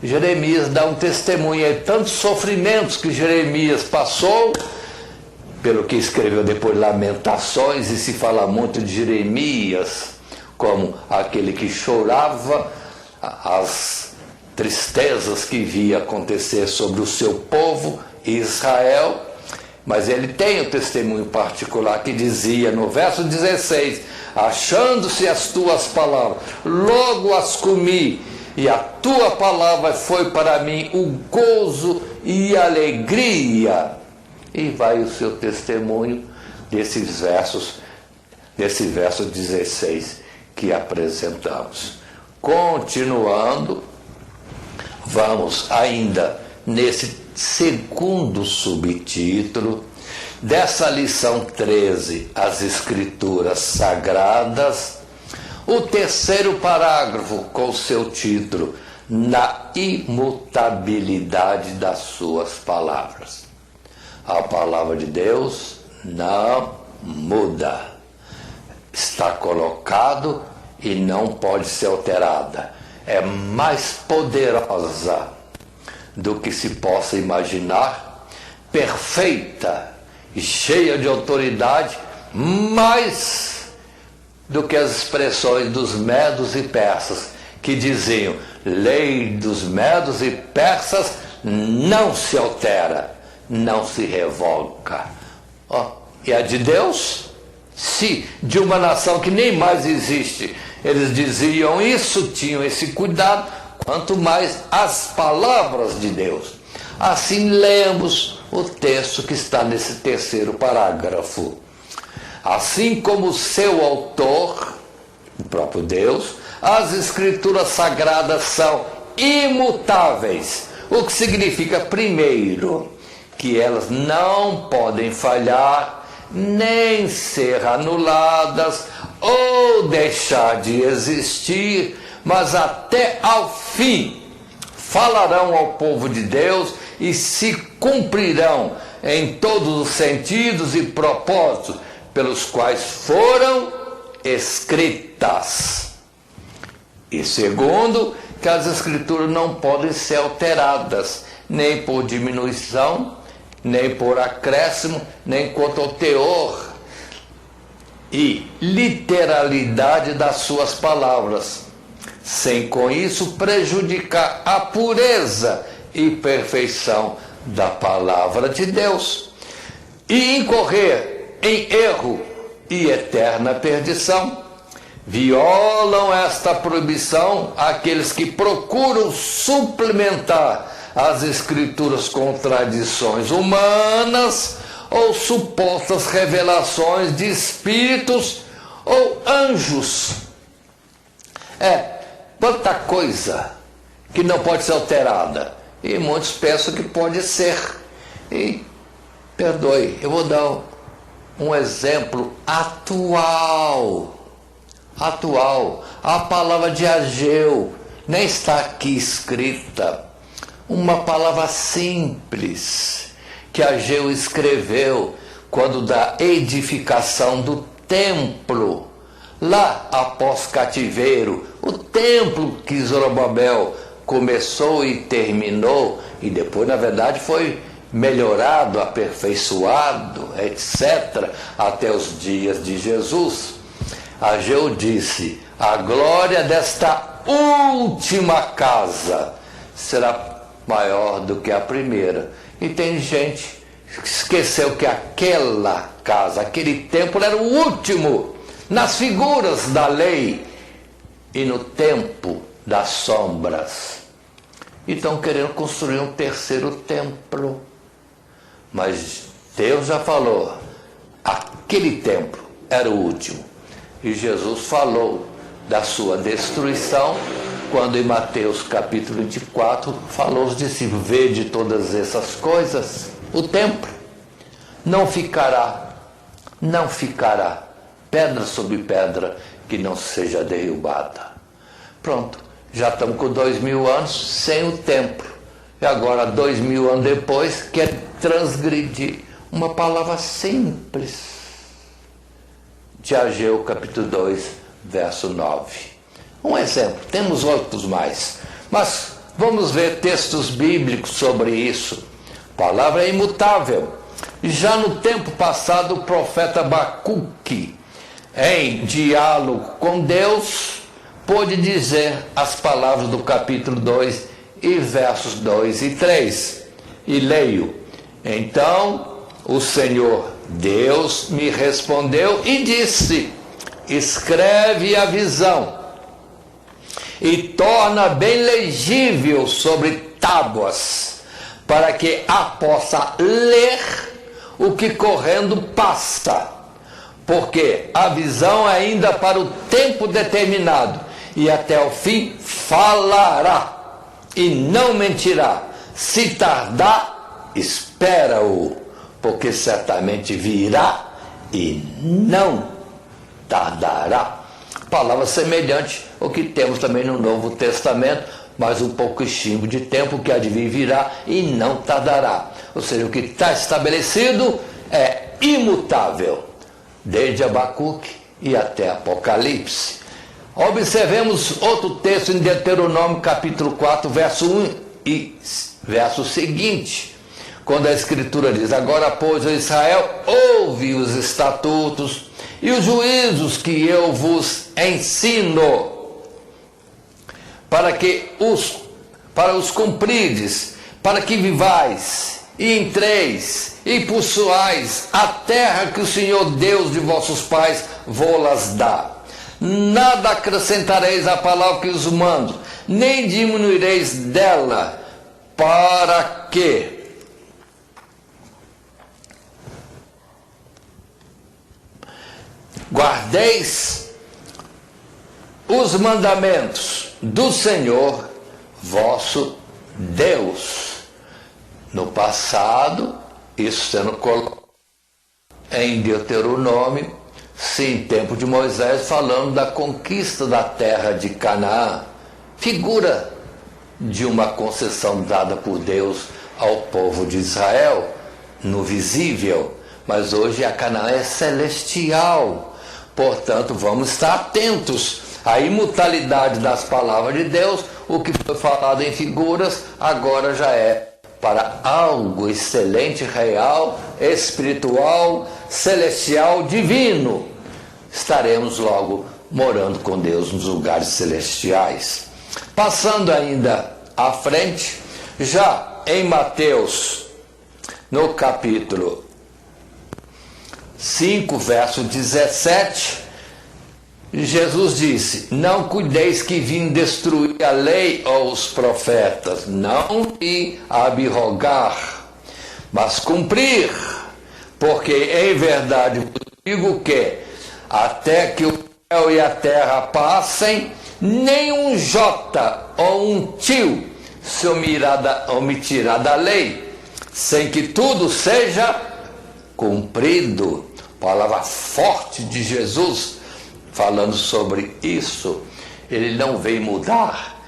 [SPEAKER 2] Jeremias dá um testemunho de tantos sofrimentos que Jeremias passou, pelo que escreveu depois Lamentações, e se fala muito de Jeremias como aquele que chorava as tristezas que via acontecer sobre o seu povo, Israel. Mas ele tem um testemunho particular que dizia no verso 16, achando-se as tuas palavras, logo as comi, e a tua palavra foi para mim o gozo e alegria. E vai o seu testemunho desses versos, desse verso 16 que apresentamos. Continuando, vamos ainda nesse segundo subtítulo dessa lição 13, as Escrituras Sagradas, o terceiro parágrafo com o seu título, na imutabilidade das suas palavras. A palavra de Deus não muda, está colocado e não pode ser alterada, é mais poderosa do que se possa imaginar, perfeita e cheia de autoridade, mais do que as expressões dos medos e persas, que diziam, lei dos medos e persas não se altera, não se revoga. E a de Deus, Se de uma nação que nem mais existe, eles diziam isso, tinham esse cuidado, quanto mais as palavras de Deus. Assim lemos o texto que está nesse terceiro parágrafo. Assim como o seu autor, o próprio Deus, as escrituras sagradas são imutáveis, o que significa, primeiro, que elas não podem falhar, nem ser anuladas ou deixar de existir, mas até ao fim falarão ao povo de Deus e se cumprirão em todos os sentidos e propósitos pelos quais foram escritas. E segundo, que as escrituras não podem ser alteradas, nem por diminuição, nem por acréscimo, nem quanto ao teor e literalidade das suas palavras, sem com isso prejudicar a pureza e perfeição da palavra de Deus, e incorrer em erro e eterna perdição. Violam esta proibição aqueles que procuram suplementar as escrituras com tradições humanas ou supostas revelações de espíritos ou anjos. Quanta coisa que não pode ser alterada, e muitos pensam que pode ser. E, perdoe, eu vou dar um exemplo atual. A palavra de Ageu nem está aqui escrita. Uma palavra simples que Ageu escreveu quando da edificação do templo, lá após cativeiro, o templo que Zorobabel começou e terminou, e depois na verdade foi melhorado, aperfeiçoado, etc., até os dias de Jesus. Ageu disse: a glória desta última casa será maior do que a primeira. E tem gente que esqueceu que aquela casa, aquele templo era o último, nas figuras da lei e no tempo das sombras. E estão querendo construir um terceiro templo. Mas Deus já falou, aquele templo era o último. E Jesus falou da sua destruição, quando em Mateus capítulo 24, falou aos discípulos: vede todas essas coisas, o templo não ficará pedra sobre pedra que não seja derrubada. Pronto, já estamos com 2000 anos sem o templo. E agora, 2000 anos depois, quer transgredir uma palavra simples. De Ageu capítulo 2, verso 9. Um exemplo, temos outros mais, mas vamos ver textos bíblicos sobre isso. A palavra é imutável. Já no tempo passado, o profeta Abacuque, em diálogo com Deus, pôde dizer as palavras do capítulo 2 e versos 2 e 3. E leio: então o Senhor Deus me respondeu e disse: escreve a visão e torna bem legível sobre tábuas, para que a possa ler o que correndo passa, porque a visão é ainda para o tempo determinado, e até o fim falará e não mentirá. Se tardar, espera-o, porque certamente virá e não tardará. Palavra semelhante ao que temos também no Novo Testamento, mas um pouquinho de tempo que há de vir virá e não tardará. Ou seja, o que está estabelecido é imutável, desde Abacuque e até Apocalipse. Observemos outro texto em Deuteronômio capítulo 4, verso 1 e verso seguinte, quando a Escritura diz: agora, pois, ó Israel, ouve os estatutos e os juízos que eu vos ensino, para os cumprides, para que vivais e entreis, e possuais a terra que o Senhor Deus de vossos pais vô-las dá. Nada acrescentareis à palavra que os mando, nem diminuireis dela, para que guardeis os mandamentos do Senhor vosso Deus. No passado, isso sendo colocado em Deuteronômio, sim, tempo de Moisés, falando da conquista da terra de Canaã, figura de uma concessão dada por Deus ao povo de Israel, no visível, mas hoje a Canaã é celestial. Portanto, vamos estar atentos à imutabilidade das palavras de Deus. O que foi falado em figuras agora já é para algo excelente, real, espiritual, celestial, divino. Estaremos logo morando com Deus nos lugares celestiais. Passando ainda à frente, já em Mateus, no capítulo 5, verso 17, Jesus disse: não cuideis que vim destruir a lei ou os profetas, não vim abrogar, mas cumprir, porque em verdade vos digo que até que o céu e a terra passem, nem um jota ou um tio se omitirá da lei, sem que tudo seja cumprido. Palavra forte de Jesus falando sobre isso. Ele não veio mudar,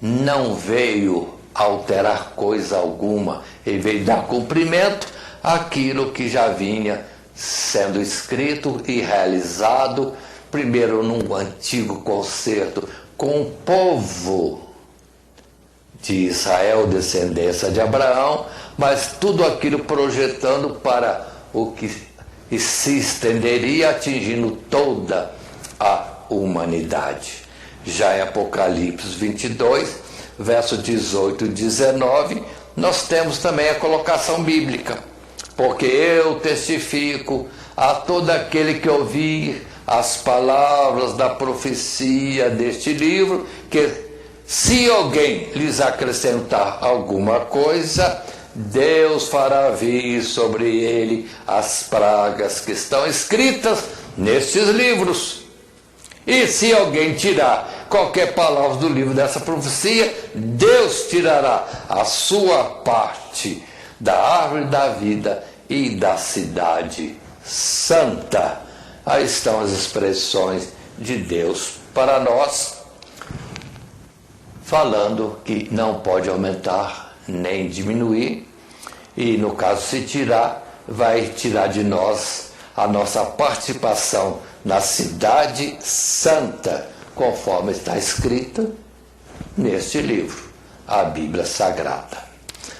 [SPEAKER 2] não veio alterar coisa alguma, ele veio dar cumprimento àquilo que já vinha sendo escrito e realizado, primeiro num antigo concerto com o povo de Israel, descendência de Abraão, mas tudo aquilo projetando para o que se estenderia, atingindo toda a humanidade. Já em Apocalipse 22, verso 18 e 19, nós temos também a colocação bíblica. Porque eu testifico a todo aquele que ouvir as palavras da profecia deste livro, que se alguém lhes acrescentar alguma coisa, Deus fará vir sobre ele as pragas que estão escritas nestes livros. E se alguém tirar qualquer palavra do livro dessa profecia, Deus tirará a sua parte da árvore da vida e da cidade santa. Aí estão as expressões de Deus para nós, falando que não pode aumentar nem diminuir, e no caso se tirar, vai tirar de nós a nossa participação na cidade santa, conforme está escrita neste livro, a Bíblia Sagrada.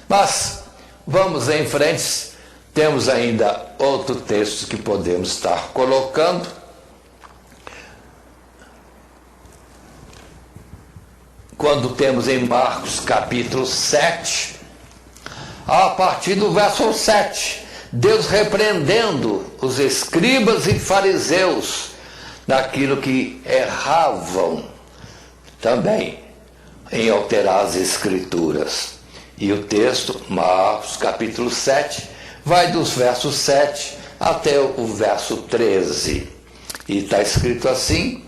[SPEAKER 2] Mas vamos em frente, temos ainda outro texto que podemos estar colocando. Quando temos em Marcos capítulo 7, a partir do verso 7, Deus repreendendo os escribas e fariseus naquilo que erravam também em alterar as escrituras. E o texto, Marcos capítulo 7, vai dos versos 7 até o verso 13. E está escrito assim,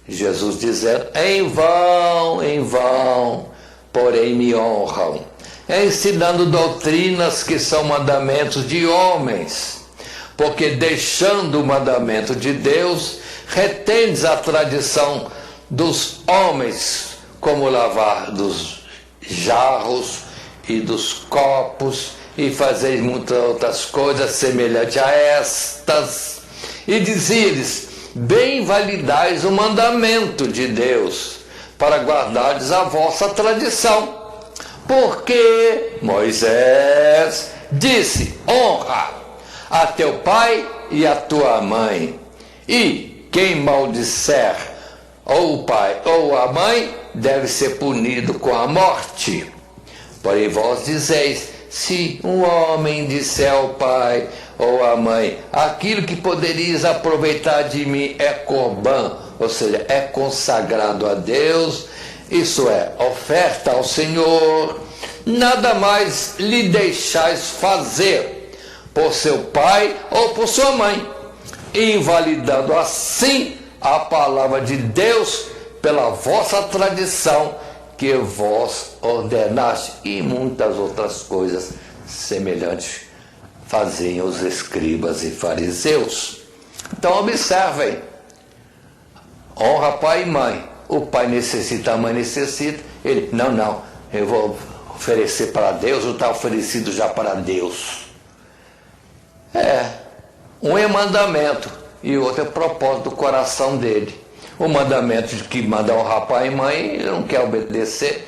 [SPEAKER 2] Jesus dizendo: em vão, porém me honram, ensinando doutrinas que são mandamentos de homens, porque deixando o mandamento de Deus, retendes a tradição dos homens, como lavar dos jarros e dos copos, e fazeis muitas outras coisas semelhantes a estas. E dizia-lhes: bem validais o mandamento de Deus, para guardardes a vossa tradição. Porque Moisés disse: honra a teu pai e a tua mãe, e quem maldisser ou o pai ou a mãe deve ser punido com a morte. Porém vós dizeis: se um homem disser ao pai ou à mãe, aquilo que poderias aproveitar de mim é corban, ou seja, é consagrado a Deus, isso é, oferta ao Senhor, nada mais lhe deixais fazer por seu pai ou por sua mãe, invalidando assim a palavra de Deus pela vossa tradição que vós ordenaste, e muitas outras coisas semelhantes faziam os escribas e fariseus. Então observem, honra pai e mãe. O pai necessita, a mãe necessita. Ele, não, eu vou oferecer para Deus, ou está oferecido já para Deus. Um é mandamento e o outro é propósito do coração dele. O mandamento de que manda honrar pai e mãe, ele não quer obedecer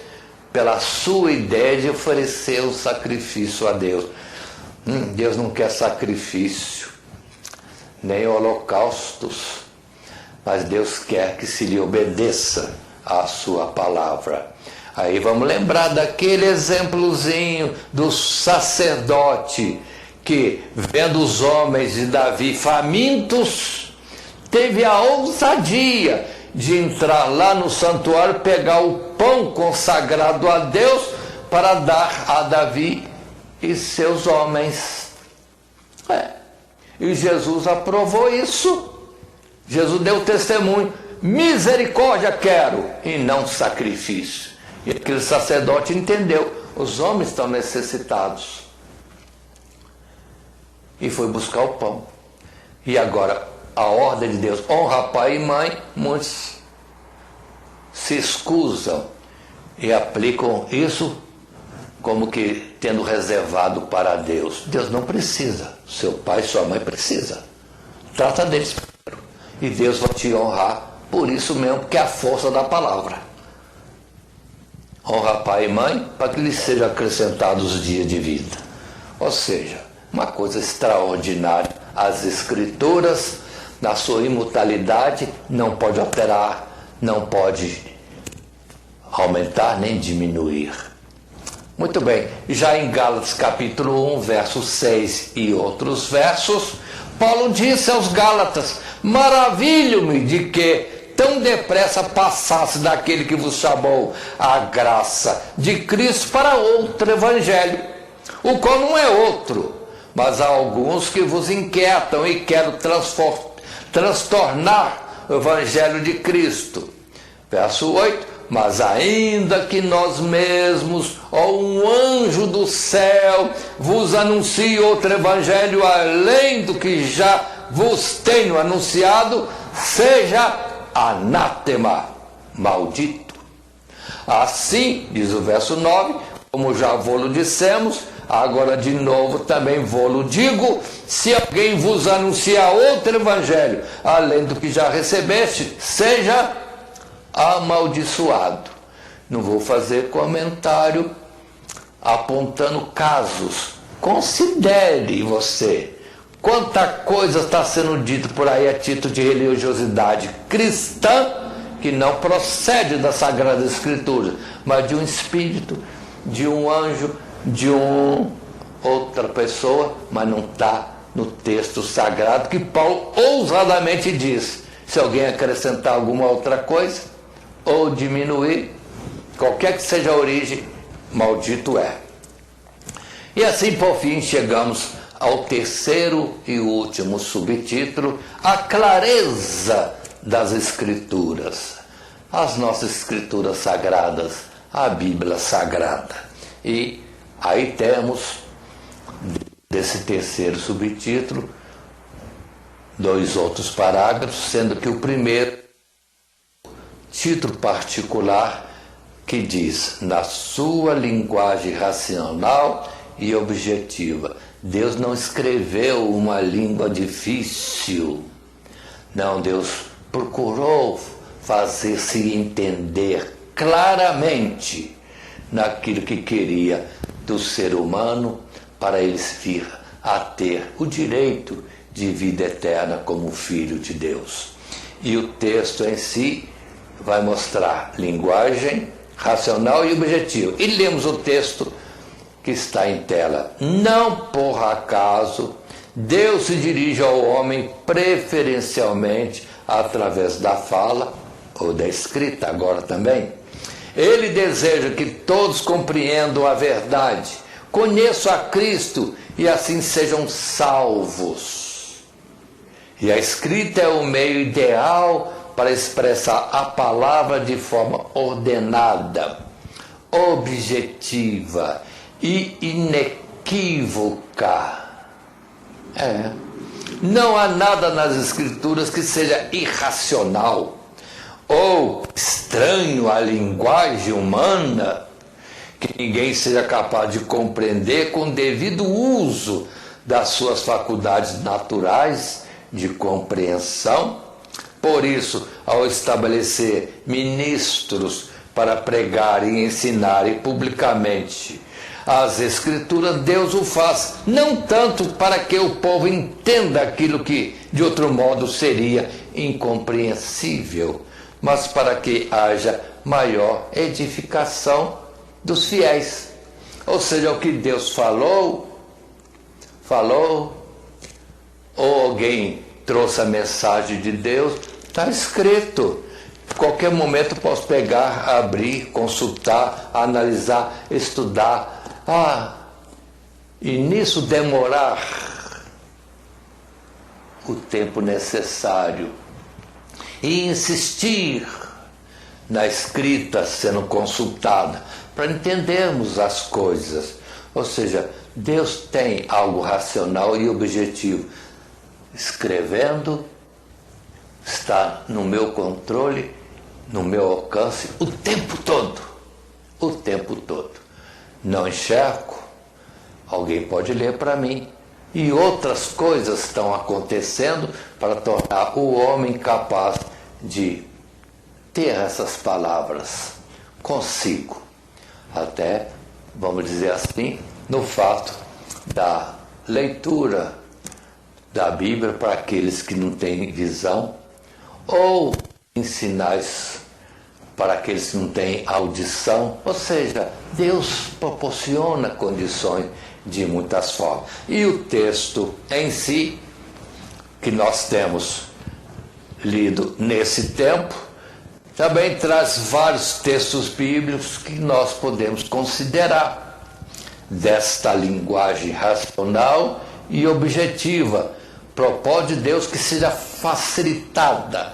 [SPEAKER 2] pela sua ideia de oferecer o sacrifício a Deus. Deus não quer sacrifício, nem holocaustos, mas Deus quer que se lhe obedeça a sua palavra. Aí vamos lembrar daquele exemplozinho do sacerdote que, vendo os homens de Davi famintos, teve a ousadia de entrar lá no santuário, pegar o pão consagrado a Deus para dar a Davi e seus homens. E Jesus aprovou isso. Jesus deu testemunho: misericórdia quero e não sacrifício. E aquele sacerdote entendeu: os homens estão necessitados. E foi buscar o pão. E agora, a ordem de Deus, honra pai e mãe, muitos se escusam e aplicam isso como que tendo reservado para Deus. Deus não precisa, seu pai e sua mãe precisa. Trata deles primeiro. E Deus vai te honrar por isso mesmo, que é a força da palavra. Honra pai e mãe para que lhes sejam acrescentados os dias de vida. Ou seja, uma coisa extraordinária. As Escrituras, na sua imutabilidade, não pode alterar, não pode aumentar nem diminuir. Muito bem, já em Gálatas capítulo 1, verso 6 e outros versos, Paulo disse aos Gálatas: maravilho-me de que tão depressa passasse daquele que vos chamou a graça de Cristo para outro evangelho, o qual não é outro, mas há alguns que vos inquietam e querem transtornar o evangelho de Cristo. Verso 8: mas ainda que nós mesmos, ou um anjo do céu, vos anuncie outro evangelho além do que já vos tenho anunciado, seja anátema, maldito. Assim, diz o verso 9, como já vô-lo dissemos, agora de novo também vô-lo digo: se alguém vos anunciar outro evangelho além do que já recebeste, seja amaldiçoado. Não vou fazer comentário apontando casos. Considere você quanta coisa está sendo dita por aí a título de religiosidade cristã, que não procede da Sagrada Escritura, mas de um espírito, de um anjo, de outra pessoa, mas não está no texto sagrado, que Paulo ousadamente diz: se alguém acrescentar alguma outra coisa ou diminuir, qualquer que seja a origem, maldito é. E assim, por fim, chegamos ao terceiro e último subtítulo: a clareza das Escrituras. As nossas Escrituras sagradas, a Bíblia Sagrada. E aí temos, desse terceiro subtítulo, 2 outros parágrafos, sendo que o primeiro, título particular, que diz: na sua linguagem racional e objetiva. Deus não escreveu uma língua difícil. Não, Deus procurou fazer-se entender claramente naquilo que queria do ser humano, para eles vir a ter o direito de vida eterna como filho de Deus. E o texto em si vai mostrar linguagem racional e objetiva. E lemos o texto que está em tela. Não por acaso, Deus se dirige ao homem preferencialmente através da fala ou da escrita, agora também. Ele deseja que todos compreendam a verdade, conheçam a Cristo e assim sejam salvos. E a escrita é o meio ideal para expressar a palavra de forma ordenada, objetiva e inequívoca. Não há nada nas Escrituras que seja irracional ou estranho à linguagem humana, que ninguém seja capaz de compreender com devido uso das suas faculdades naturais de compreensão. Por isso, ao estabelecer ministros para pregarem e ensinarem publicamente as Escrituras, Deus o faz não tanto para que o povo entenda aquilo que de outro modo seria incompreensível, mas para que haja maior edificação dos fiéis. Ou seja, o que Deus falou, ou alguém trouxe a mensagem de Deus, está escrito. A qualquer momento posso pegar, abrir, consultar, analisar, estudar. E nisso demorar o tempo necessário e insistir na escrita sendo consultada para entendermos as coisas. Ou seja, Deus tem algo racional e objetivo. Escrevendo, está no meu controle, no meu alcance o tempo todo. O tempo todo. Não enxergo, alguém pode ler para mim. E outras coisas estão acontecendo para tornar o homem capaz de ter essas palavras consigo. Até, vamos dizer assim, no fato da leitura da Bíblia para aqueles que não têm visão, ou em sinais para aqueles que não têm audição. Ou seja, Deus proporciona condições de muitas formas. E o texto em si, que nós temos lido nesse tempo, também traz vários textos bíblicos que nós podemos considerar desta linguagem racional e objetiva. Propósito de Deus que seja facilitada,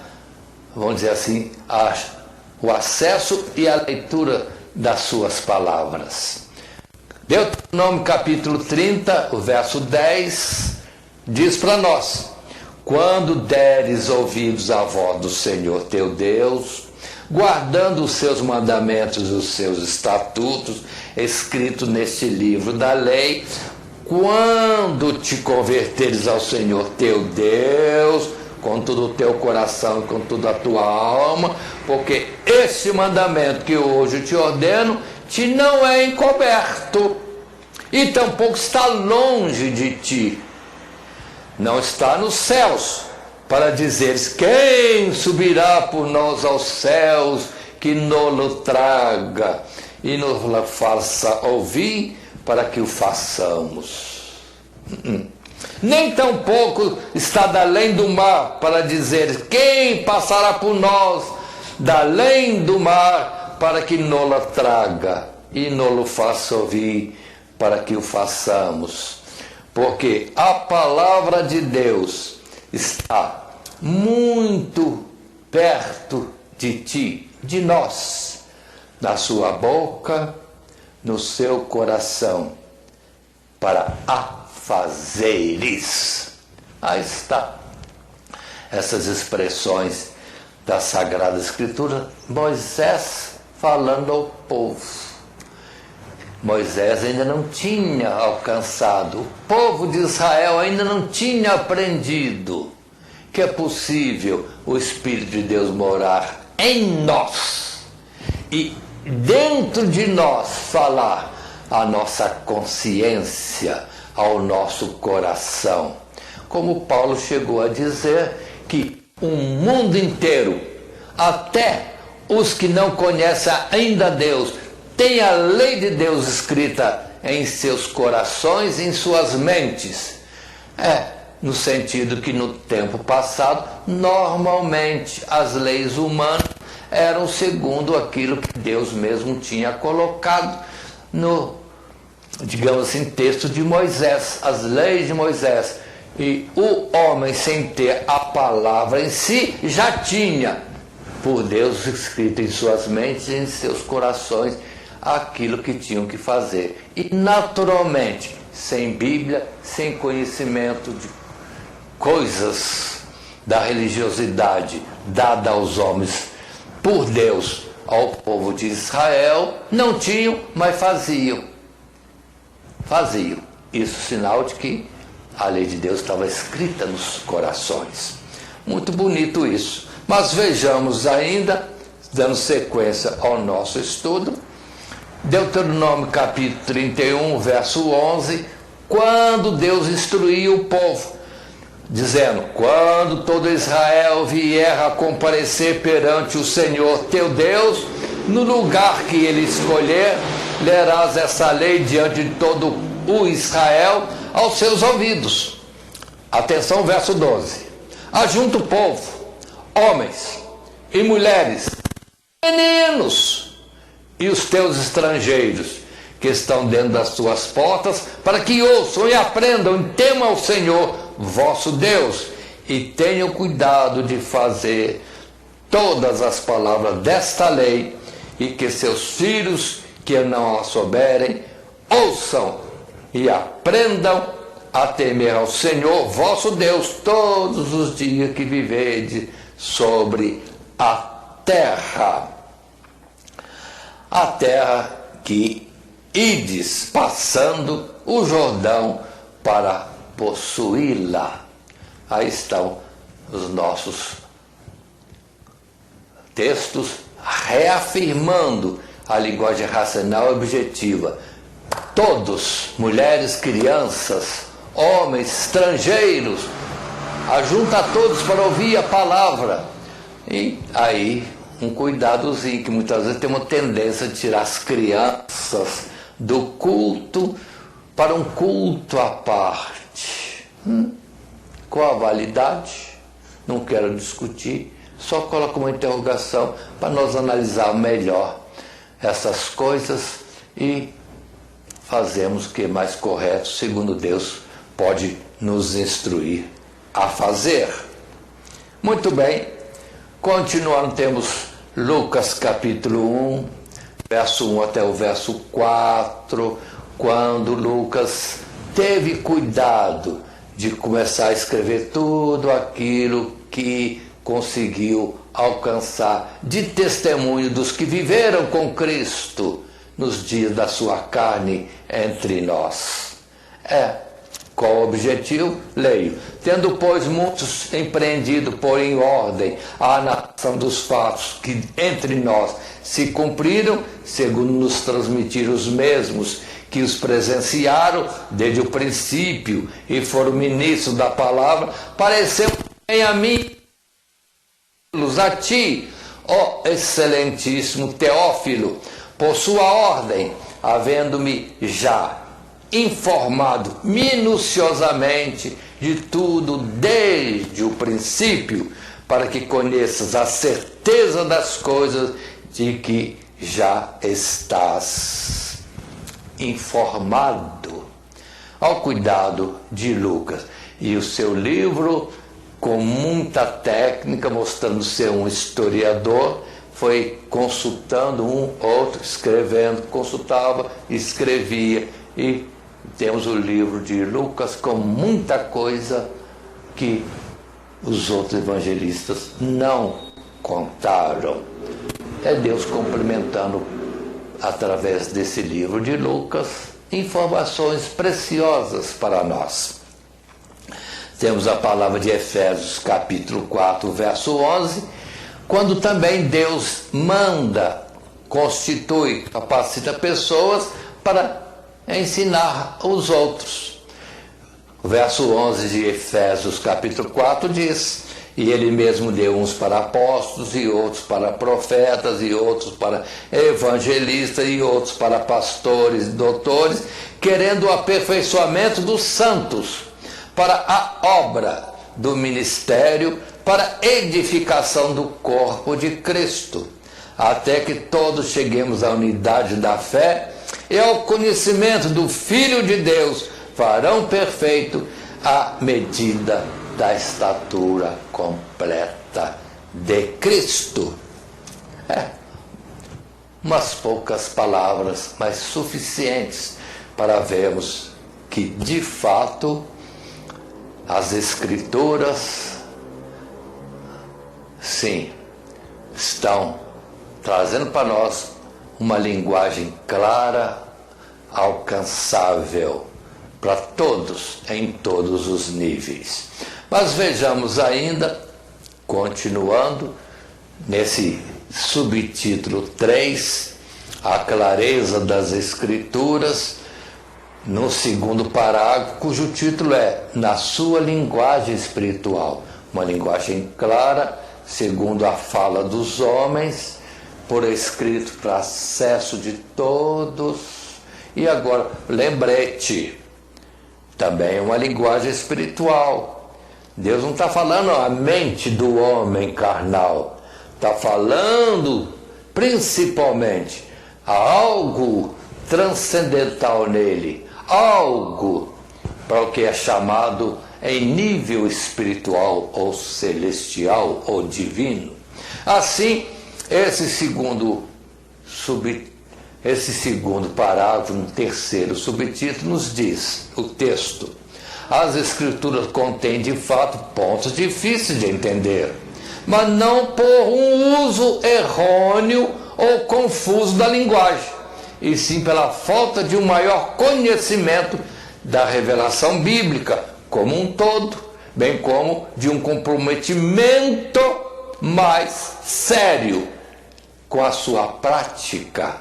[SPEAKER 2] vamos dizer assim, o acesso e a leitura das suas palavras. Deuteronômio capítulo 30, o verso 10, diz para nós: quando deres ouvidos à voz do Senhor teu Deus, guardando os seus mandamentos e os seus estatutos, escritos neste livro da lei, quando te converteres ao Senhor teu Deus, com todo o teu coração e com toda a tua alma, porque esse mandamento que hoje te ordeno te não é encoberto, e tampouco está longe de ti. Não está nos céus, para dizeres: quem subirá por nós aos céus, que nos traga e nos faça ouvir, para que o façamos. Nem tampouco está da além do mar, para dizer: quem passará por nós da além do mar, para que nos traga e nos faça ouvir, para que o façamos. Porque a palavra de Deus está muito perto de ti, de nós, na sua boca, no seu coração, para afazeres. Aí está. Essas expressões da Sagrada Escritura, Moisés falando ao povo. Moisés ainda não tinha alcançado, o povo de Israel ainda não tinha aprendido que é possível o Espírito de Deus morar em nós e dentro de nós falar à nossa consciência, ao nosso coração. Como Paulo chegou a dizer que o mundo inteiro, até os que não conhecem ainda Deus, tem a lei de Deus escrita em seus corações e em suas mentes. No sentido que no tempo passado, normalmente as leis humanas eram segundo aquilo que Deus mesmo tinha colocado no, digamos assim, texto de Moisés, as leis de Moisés. E o homem, sem ter a palavra em si, já tinha por Deus escrito em suas mentes e em seus corações aquilo que tinham que fazer. E naturalmente, sem Bíblia, sem conhecimento de coisas da religiosidade dada aos homens por Deus ao povo de Israel, não tinham, mas faziam. Isso sinal de que a lei de Deus estava escrita nos corações. Muito bonito isso. Mas vejamos ainda, dando sequência ao nosso estudo, Deuteronômio capítulo 31, verso 11, quando Deus instruía o povo, dizendo: quando todo Israel vier a comparecer perante o Senhor teu Deus, no lugar que ele escolher, lerás essa lei diante de todo o Israel aos seus ouvidos. Atenção, verso 12. Ajunta o povo, homens e mulheres, meninos e os teus estrangeiros que estão dentro das tuas portas, para que ouçam e aprendam e temam ao Senhor vosso Deus, e tenham cuidado de fazer todas as palavras desta lei, e que seus filhos que não a souberem ouçam e aprendam a temer ao Senhor vosso Deus todos os dias que viverdes sobre a terra que ides passando o Jordão para possuí-la. Aí estão os nossos textos reafirmando a linguagem racional e objetiva. Todos, mulheres, crianças, homens, estrangeiros, ajunta a todos para ouvir a palavra. E aí um cuidadozinho, que muitas vezes tem uma tendência de tirar as crianças do culto para um culto à parte. Qual a validade? Não quero discutir, só coloco uma interrogação para nós analisar melhor essas coisas e fazemos o que é mais correto, segundo Deus pode nos instruir a fazer. Muito bem, continuando, temos Lucas capítulo 1, verso 1 até o verso 4, quando Lucas teve cuidado de começar a escrever tudo aquilo que conseguiu alcançar de testemunho dos que viveram com Cristo nos dias da sua carne entre nós. Qual o objetivo? Leio. Tendo, pois, muitos empreendido por em ordem a narração dos fatos que entre nós se cumpriram, segundo nos transmitiram os mesmos que os presenciaram desde o princípio e foram ministros da palavra, pareceu bem a mim, a ti, ó excelentíssimo Teófilo, por sua ordem, havendo-me já informado minuciosamente de tudo desde o princípio, para que conheças a certeza das coisas de que já estás informado. Ao cuidado de Lucas e o seu livro, com muita técnica, mostrando ser um historiador, foi consultando um outro, escrevendo, consultava, escrevia, e temos o livro de Lucas com muita coisa que os outros evangelistas não contaram. É Deus complementando, através desse livro de Lucas, informações preciosas para nós. Temos a palavra de Efésios capítulo 4, verso 11, quando também Deus manda, constitui, capacita pessoas para ensinar os outros. O verso 11 de Efésios capítulo 4 diz: E ele mesmo deu uns para apóstolos, e outros para profetas, e outros para evangelistas, e outros para pastores e doutores, querendo o aperfeiçoamento dos santos, para a obra do ministério, para a edificação do corpo de Cristo, até que todos cheguemos à unidade da fé e ao conhecimento do Filho de Deus, varão perfeito, à medida da estatura completa de Cristo. Umas poucas palavras, mas suficientes para vermos que, de fato, as Escrituras, sim, estão trazendo para nós uma linguagem clara, alcançável para todos, em todos os níveis. Mas vejamos ainda, continuando, nesse subtítulo 3, a clareza das Escrituras, no segundo parágrafo, cujo título é Na sua linguagem espiritual. Uma linguagem clara, segundo a fala dos homens, por escrito para acesso de todos. E agora, lembrete, também uma linguagem espiritual. Deus não está falando a mente do homem carnal, está falando principalmente algo transcendental nele, algo para o que é chamado em nível espiritual ou celestial ou divino. Assim, esse segundo parágrafo, no terceiro subtítulo, nos diz o texto: as Escrituras contêm de fato pontos difíceis de entender, mas não por um uso errôneo ou confuso da linguagem, e sim pela falta de um maior conhecimento da revelação bíblica como um todo, bem como de um comprometimento mais sério com a sua prática.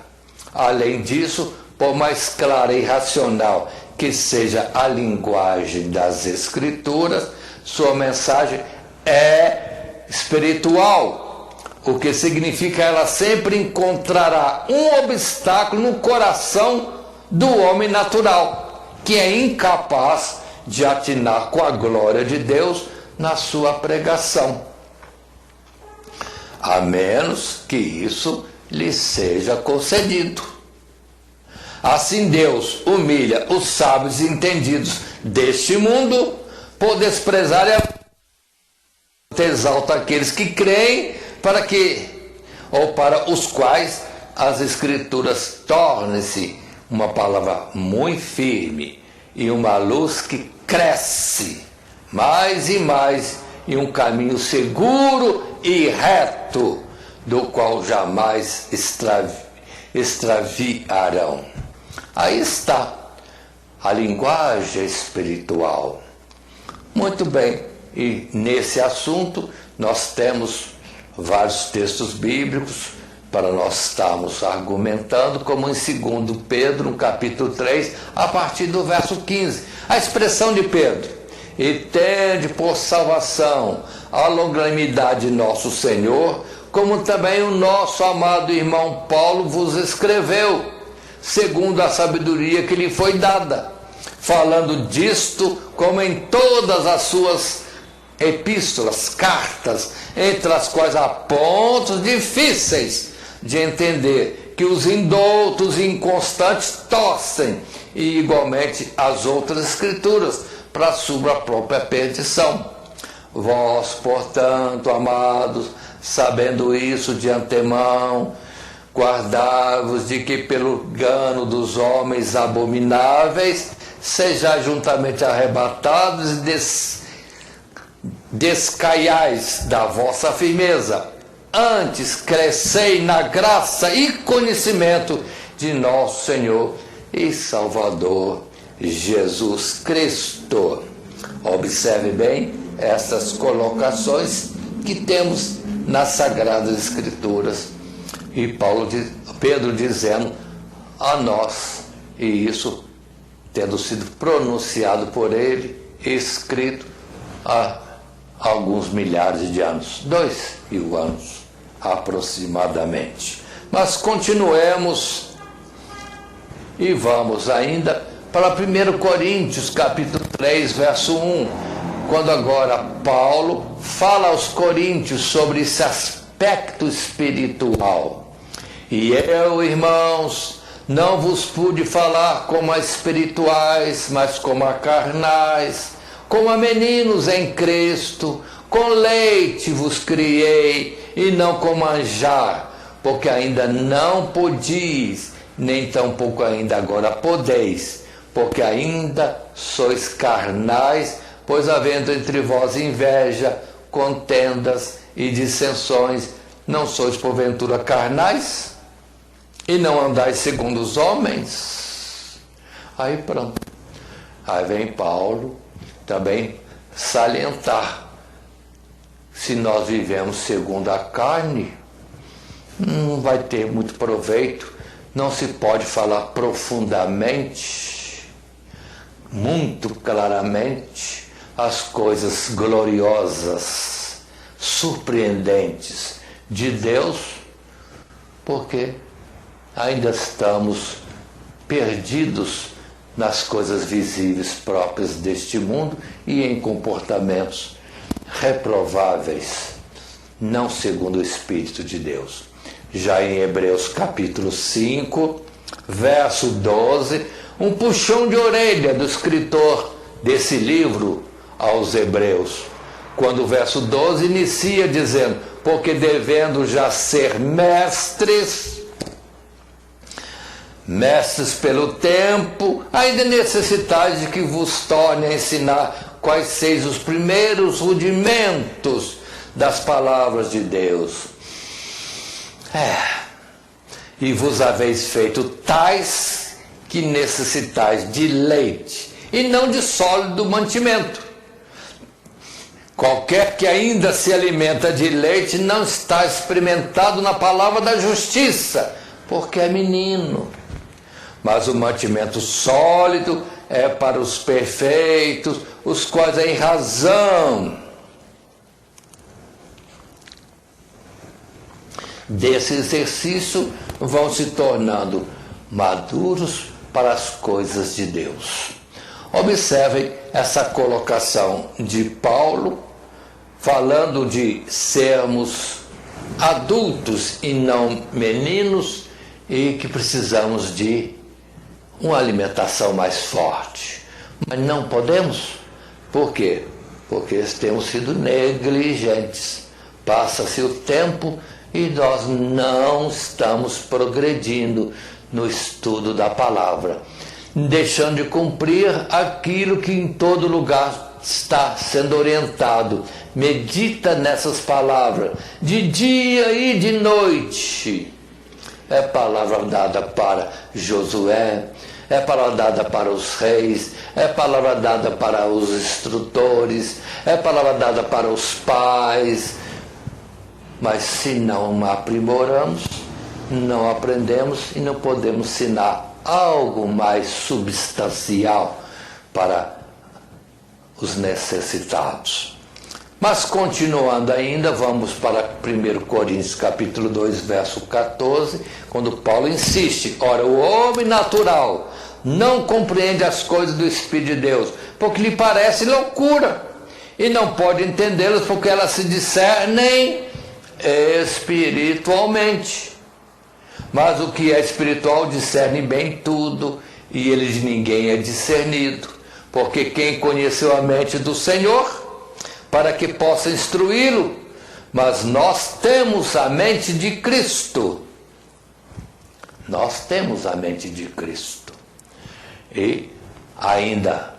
[SPEAKER 2] Além disso, por mais clara e racional que seja a linguagem das Escrituras, sua mensagem é espiritual, o que significa que ela sempre encontrará um obstáculo no coração do homem natural, que é incapaz de atinar com a glória de Deus na sua pregação, a menos que isso lhe seja concedido. Assim Deus humilha os sábios e entendidos deste mundo, por desprezar e exalta aqueles que creem, para os quais as Escrituras tornem-se uma palavra muito firme e uma luz que cresce mais e mais em um caminho seguro e reto, do qual jamais extraviarão. Aí está a linguagem espiritual. Muito bem, e nesse assunto nós temos vários textos bíblicos para nós estarmos argumentando, como em 2 Pedro, no capítulo 3, a partir do verso 15. A expressão de Pedro: e tende por salvação a longanimidade de nosso Senhor, como também o nosso amado irmão Paulo vos escreveu, segundo a sabedoria que lhe foi dada, falando disto como em todas as suas epístolas, cartas, entre as quais há pontos difíceis de entender, que os indoutos e inconstantes torcem, e igualmente as outras Escrituras, para a sua própria perdição. Vós, portanto, amados, sabendo isso de antemão, guardai-vos de que pelo engano dos homens abomináveis sejais juntamente arrebatados e descaiais da vossa firmeza. Antes crescei na graça e conhecimento de nosso Senhor e Salvador Jesus Cristo. Observe bem essas colocações que temos nas Sagradas Escrituras, e Pedro dizendo a nós, e isso tendo sido pronunciado por ele, escrito alguns milhares de anos, 2.000 anos aproximadamente. Mas continuemos e vamos ainda para 1 Coríntios capítulo 3, verso 1, quando agora Paulo fala aos coríntios sobre esse aspecto espiritual. E eu, irmãos, não vos pude falar como a espirituais, mas como a carnais, como a meninos em Cristo. Com leite vos criei, e não com manjar, porque ainda não podis, nem tampouco ainda agora podeis, porque ainda sois carnais, pois havendo entre vós inveja, contendas e dissensões, não sois porventura carnais? E não andais segundo os homens? Aí pronto. Aí vem Paulo também salientar. Se nós vivemos segundo a carne, não vai ter muito proveito. Não se pode falar profundamente, muito claramente, as coisas gloriosas, surpreendentes de Deus, porque ainda estamos perdidos nas coisas visíveis próprias deste mundo e em comportamentos reprováveis, não segundo o Espírito de Deus. Já em Hebreus capítulo 5, verso 12, um puxão de orelha do escritor desse livro aos Hebreus, quando o verso 12 inicia dizendo: porque devendo já ser mestres pelo tempo, ainda necessitais de que vos torne a ensinar quais sejam os primeiros rudimentos das palavras de Deus. E vos haveis feito tais que necessitais de leite, e não de sólido mantimento. Qualquer que ainda se alimenta de leite não está experimentado na palavra da justiça, porque é menino. Mas o mantimento sólido é para os perfeitos, os quais em razão desse exercício vão se tornando maduros para as coisas de Deus. Observem essa colocação de Paulo, falando de sermos adultos e não meninos, e que precisamos de uma alimentação mais forte. Mas não podemos. Por quê? Porque temos sido negligentes. Passa-se o tempo e nós não estamos progredindo no estudo da palavra, deixando de cumprir aquilo que em todo lugar está sendo orientado. Medita nessas palavras de dia e de noite. É palavra dada para Josué, é palavra dada para os reis, é palavra dada para os instrutores, é palavra dada para os pais. Mas se não aprimoramos, não aprendemos e não podemos ensinar algo mais substancial para os necessitados. Mas continuando ainda, vamos para 1 Coríntios capítulo 2, verso 14, quando Paulo insiste: ora, o homem natural não compreende as coisas do Espírito de Deus, porque lhe parece loucura, e não pode entendê-las, porque elas se discernem espiritualmente. Mas o que é espiritual discerne bem tudo, e ele de ninguém é discernido, porque quem conheceu a mente do Senhor, para que possa instruí-lo? Mas nós temos a mente de Cristo. Nós temos a mente de Cristo. E ainda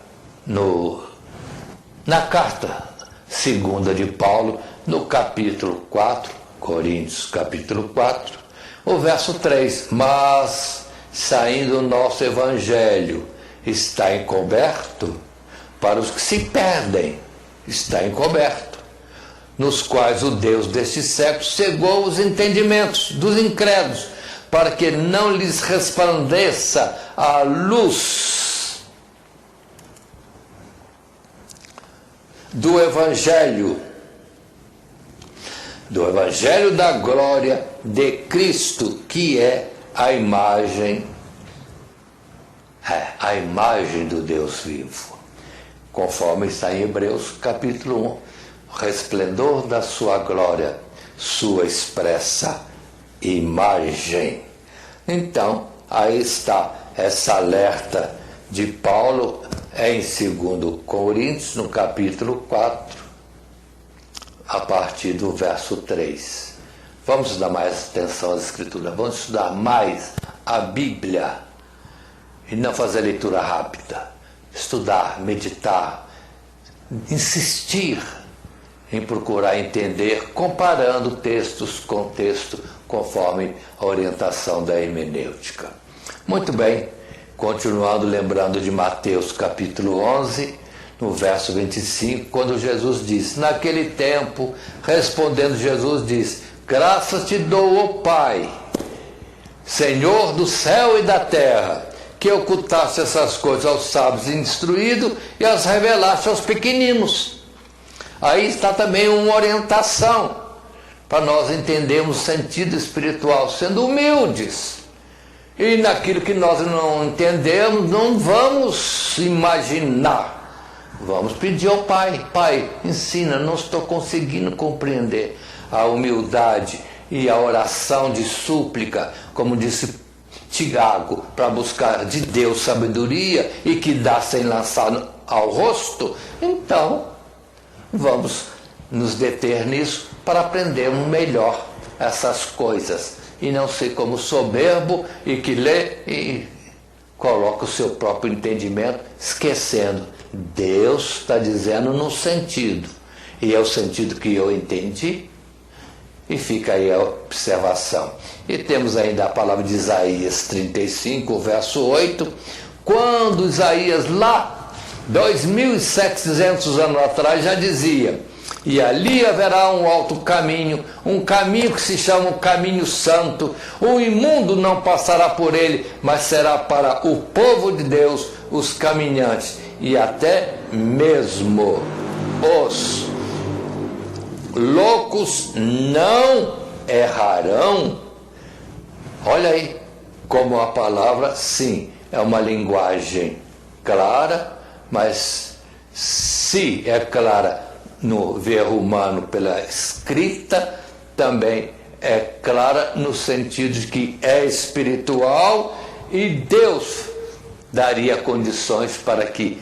[SPEAKER 2] na carta segunda de Paulo, no capítulo 4, Coríntios capítulo 4, o verso 3, mas saindo o nosso evangelho está encoberto para os que se perdem, está encoberto, nos quais o Deus deste século cegou os entendimentos dos incrédulos, para que não lhes resplandeça a luz do evangelho do Evangelho da glória de Cristo, que é a imagem do Deus vivo. Conforme está em Hebreus capítulo 1, resplendor da sua glória, sua expressa imagem. Então, aí está essa alerta de Paulo em 2 Coríntios, no capítulo 4, a partir do verso 3. Vamos dar mais atenção às Escrituras, vamos estudar mais a Bíblia e não fazer leitura rápida. Estudar, meditar, insistir em procurar entender, comparando textos com texto, conforme a orientação da hermenêutica. Muito bem, continuando lembrando de Mateus capítulo 11, no verso 25, quando Jesus diz, naquele tempo, respondendo Jesus diz, graças te dou, ó Pai, Senhor do céu e da terra, que ocultaste essas coisas aos sábios e instruídos e as revelaste aos pequeninos. Aí está também uma orientação para nós entendermos o sentido espiritual, sendo humildes. E naquilo que nós não entendemos, não vamos imaginar. Vamos pedir ao Pai, Pai, ensina, não estou conseguindo compreender. A humildade e a oração de súplica, como disse Tiago, para buscar de Deus sabedoria e que dá sem lançar ao rosto. Então, vamos nos deter nisso para aprendermos melhor essas coisas e não ser como soberbo e que lê e coloca o seu próprio entendimento, esquecendo. Deus está dizendo num sentido, e é o sentido que eu entendi, e fica aí a observação. E temos ainda a palavra de Isaías 35, verso 8, quando Isaías lá, 2.700 anos atrás, já dizia, e ali haverá um alto caminho, um caminho que se chama o caminho santo, o imundo não passará por ele, mas será para o povo de Deus, os caminhantes, e até mesmo os loucos não errarão. Olha aí como a palavra, sim, é uma linguagem clara, mas se é clara no verbo humano pela escrita, também é clara no sentido de que é espiritual e Deus daria condições para que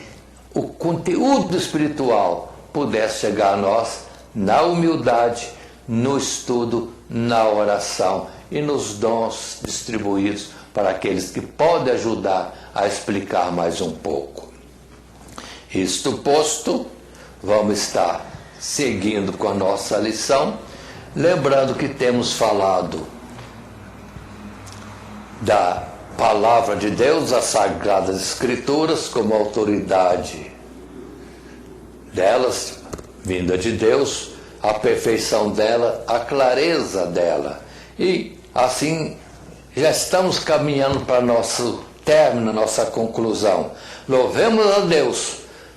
[SPEAKER 2] o conteúdo espiritual pudesse chegar a nós na humildade, no estudo, na oração e nos dons distribuídos para aqueles que podem ajudar a explicar mais um pouco. Isto posto, vamos estar seguindo com a nossa lição, lembrando que temos falado da Palavra de Deus, as Sagradas Escrituras, como autoridade delas, vinda de Deus, a perfeição dela, a clareza dela. E assim já estamos caminhando para nosso término, nossa conclusão. Louvemos a Deus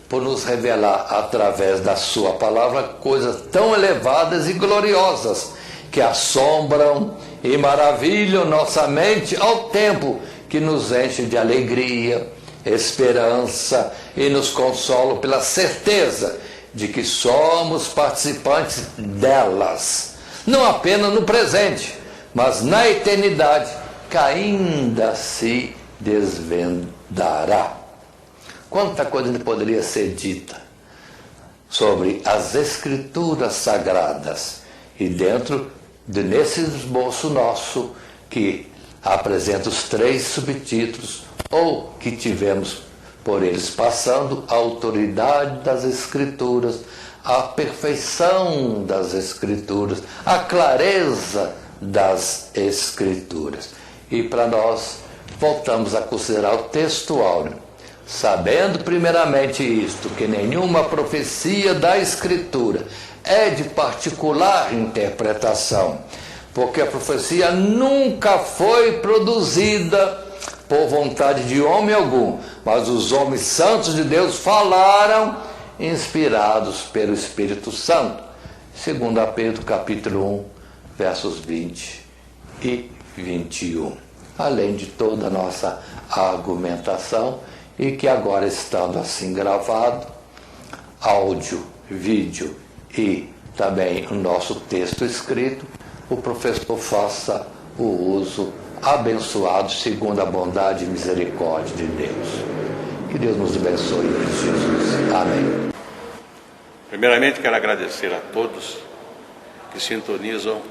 [SPEAKER 2] por nos revelar através da sua palavra coisas tão elevadas e gloriosas que assombram e maravilham nossa mente ao tempo que nos enche de alegria, esperança e nos consola pela certeza de que somos participantes delas, não apenas no presente, mas na eternidade, que ainda se desvendará. Quanta coisa poderia ser dita sobre as Escrituras Sagradas, e dentro nesse esboço nosso, que apresenta os 3 subtítulos, ou que tivemos por eles passando, a autoridade das Escrituras, a perfeição das Escrituras, a clareza das Escrituras. E para nós, voltamos a considerar o texto áureo, sabendo primeiramente isto, que nenhuma profecia da Escritura é de particular interpretação, porque a profecia nunca foi produzida por vontade de homem algum, mas os homens santos de Deus falaram, inspirados pelo Espírito Santo. 2 Pedro capítulo 1, versos 20 e 21. Além de toda a nossa argumentação, e que agora, estando assim gravado, áudio, vídeo e também o nosso texto escrito, o professor faça o uso abençoado segundo a bondade e misericórdia de Deus. Que Deus nos abençoe, Jesus. Amém.
[SPEAKER 1] Primeiramente, quero agradecer a todos que sintonizam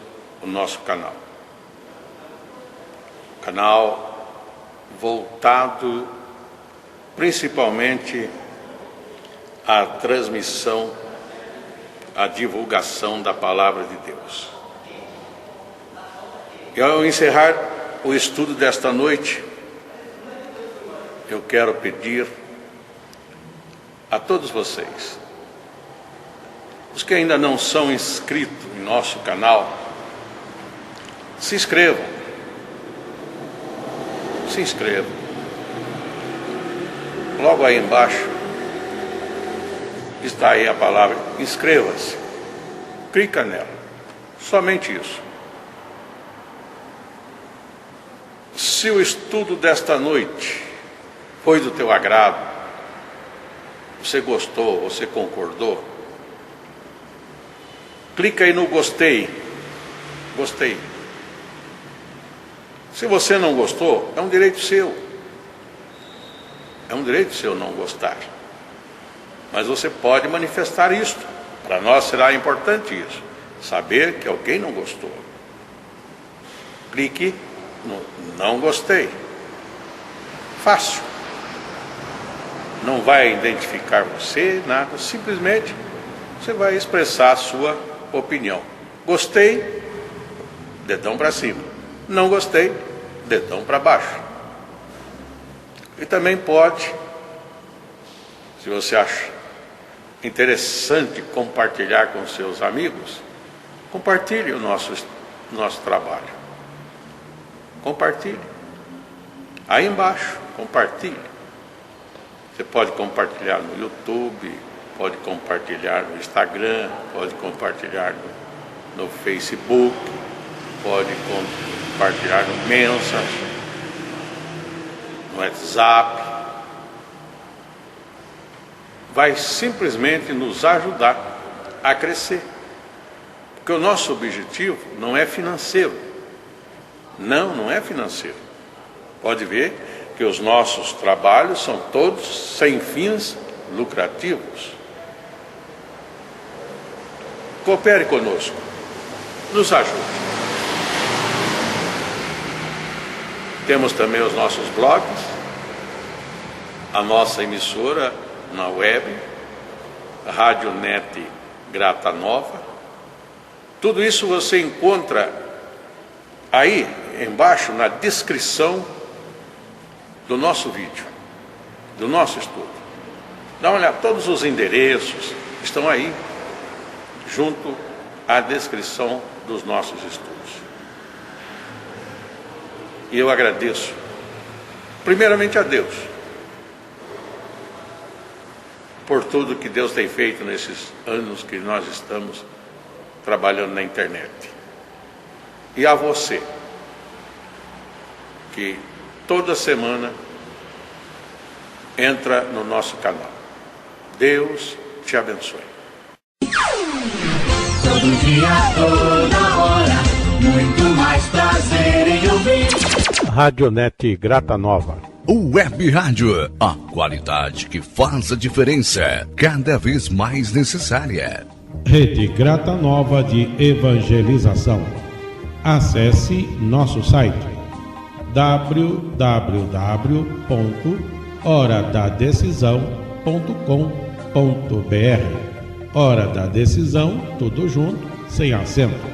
[SPEAKER 1] o nosso canal. Canal voltado principalmente à transmissão, à divulgação da Palavra de Deus. E ao encerrar o estudo desta noite, eu quero pedir a todos vocês, os que ainda não são inscritos em nosso canal, se inscrevam. Se inscrevam. Logo aí embaixo está aí a palavra inscreva-se. Clica nela. Somente isso. Se o estudo desta noite foi do teu agrado, você gostou, você concordou, clica aí no gostei. Gostei. Se você não gostou, é um direito seu. É um direito seu não gostar. Mas você pode manifestar isto. Para nós será importante isso. Saber que alguém não gostou. Clique no não gostei. Fácil. Não vai identificar você, nada. Simplesmente você vai expressar a sua opinião. Gostei, dedão para cima. Não gostei, dedão para baixo. E também pode, se você acha interessante compartilhar com seus amigos, compartilhe o nosso trabalho. Compartilhe. Aí embaixo, compartilhe. Você pode compartilhar no YouTube, pode compartilhar no Instagram, pode compartilhar no Facebook, pode compartilhar no Messenger, no WhatsApp. Vai simplesmente nos ajudar a crescer. Porque o nosso objetivo não é financeiro. Não é financeiro. Pode ver que os nossos trabalhos são todos sem fins lucrativos. Coopere conosco. Nos ajude. Temos também os nossos blogs, a nossa emissora na web, a Rádio Net Grata Nova. Tudo isso você encontra aí embaixo na descrição do nosso vídeo, do nosso estudo. Dá uma olhada, todos os endereços estão aí, junto à descrição dos nossos estudos. E eu agradeço, primeiramente a Deus, por tudo que Deus tem feito nesses anos que nós estamos trabalhando na internet. E a você, que toda semana entra no nosso canal. Deus te abençoe.
[SPEAKER 3] Todo dia, toda hora, muito mais prazer em ouvir.
[SPEAKER 1] Radionet Grata Nova.
[SPEAKER 4] Web Rádio, a qualidade que faz a diferença, cada vez mais necessária.
[SPEAKER 5] Rede Grata Nova de Evangelização. Acesse nosso site www.horadadecisão.com.br. Hora da Decisão, tudo junto, sem acento.